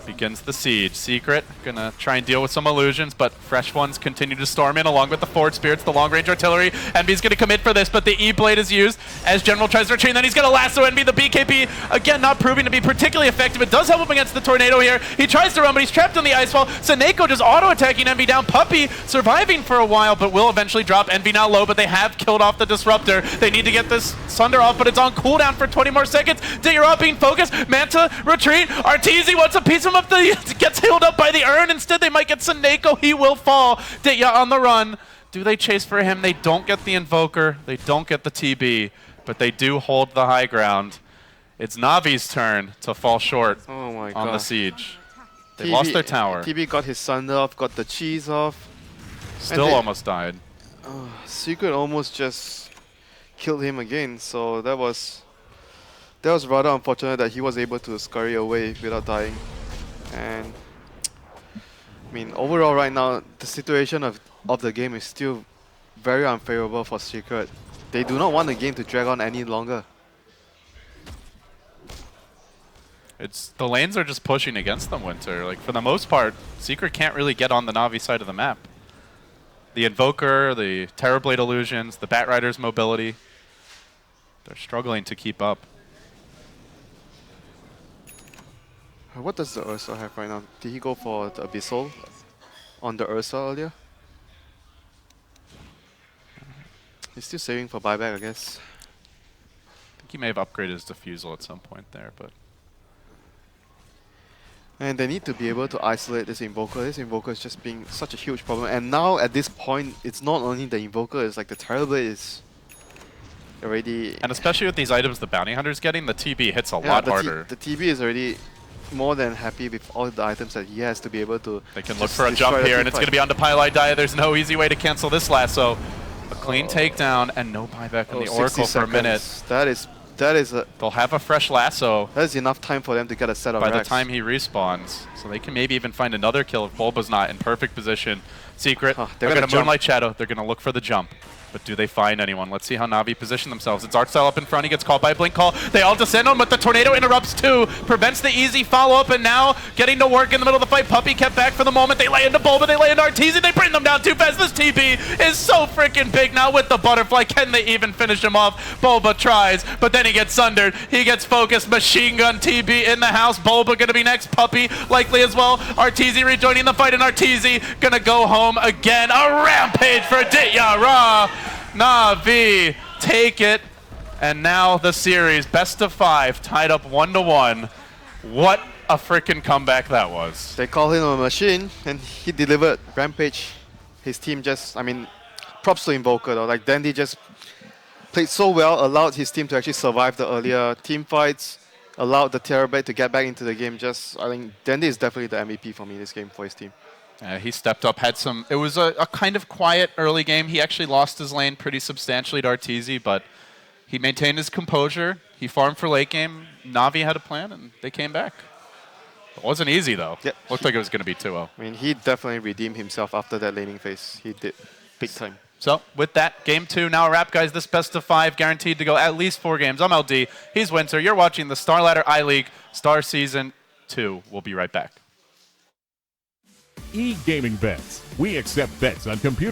Begins the siege. Secret gonna try and deal with some illusions, but fresh ones continue to storm in along with the Forward Spirits, the long-range artillery. Envy's gonna commit for this, but the E-Blade is used as General tries to retreat, and then he's gonna lasso Envy. The BKB, again, not proving to be particularly effective. It does help him against the Tornado here. He tries to run, but he's trapped on the ice wall. Seneko just auto-attacking Envy down. Puppey surviving for a while, but will eventually drop. Envy now low, but they have killed off the Disruptor. They need to get this Sunder off, but it's on cooldown for 20 more seconds. Diggerot being focused. Manta, retreat. Arteezy wants a piece of him up the... gets healed up by the urn. Instead, they might get Seneko. He will fall. Ditya on the run. Do they chase for him? They don't get the Invoker. They don't get the TB, but they do hold the high ground. It's Navi's turn to fall short on the siege. They lost their tower. TB got his Sunder off, got the cheese off. Still almost died. Secret almost just killed him again, so that was rather unfortunate that he was able to scurry away without dying. And I mean, overall right now, the situation of the game is still very unfavorable for Secret. They do not want the game to drag on any longer. The lanes are just pushing against them, WinteR. Like, for the most part, Secret can't really get on the Na'Vi side of the map. The Invoker, the Terrorblade illusions, the Batrider's mobility, they're struggling to keep up. What does the Ursa have right now? Did he go for the Abyssal on the Ursa earlier? He's still saving for buyback, I guess. I think he may have upgraded his Diffusal at some point there, but... And they need to be able to isolate this Invoker. This Invoker is just being such a huge problem. And now, at this point, it's not only the Invoker, it's like the Terrorblade is already... And especially with these items the Bounty Hunter's getting, the TB hits a lot harder. The TB is already more than happy with all the items that he has to be able to... They can look for a jump here, and it's going to be onto Pylai Dia. There's no easy way to cancel this lasso. A clean takedown and no buyback in the Oracle for a minute. That is a... They'll have a fresh lasso. That is enough time for them to get a set of by racks. the time he respawns. So they can maybe even find another kill if Bulba's not in perfect position. Secret, they're going to Moonlight Shadow. They're going to look for the jump. But do they find anyone? Let's see how Na'Vi position themselves. It's Artstyle up in front. He gets called by a Blink Call. They all descend on him, but the Tornado interrupts too. Prevents the easy follow-up, and now getting to work in the middle of the fight. Puppey kept back for the moment. They lay into Bulba. They lay into Arteezy. They bring them down too fast. This TB is so freaking big now with the Butterfly. Can they even finish him off? Bulba tries, but then he gets sundered. He gets focused. Machine Gun TB in the house. Bulba going to be next. Puppey likely as well. Arteezy rejoining the fight, and Arteezy going to go home again. A rampage for Ditya Ra. Na'Vi take it, and now the series, best of 5, tied up 1-1. What a freaking comeback that was. They call him a machine, and he delivered. Rampage, his team just, I mean, props to Invoker though. Like, Dendi just played so well, allowed his team to actually survive the earlier team fights, allowed the Terrorblade to get back into the game. I think Dendi is definitely the MVP for me this game for his team. He stepped up, had some... It was a kind of quiet early game. He actually lost his lane pretty substantially to Arteezy, but he maintained his composure. He farmed for late game. Na'Vi had a plan, and they came back. It wasn't easy, though. Yep. Looked like it was going to be 2-0. I mean, he definitely redeemed himself after that laning phase. He did big time. So, with that, Game 2 now a wrap, guys. This best of 5 guaranteed to go at least 4 games. I'm LD. He's WinteR. You're watching the Star Ladder I-League Star Season 2. We'll be right back. E-gaming bets. We accept bets on computer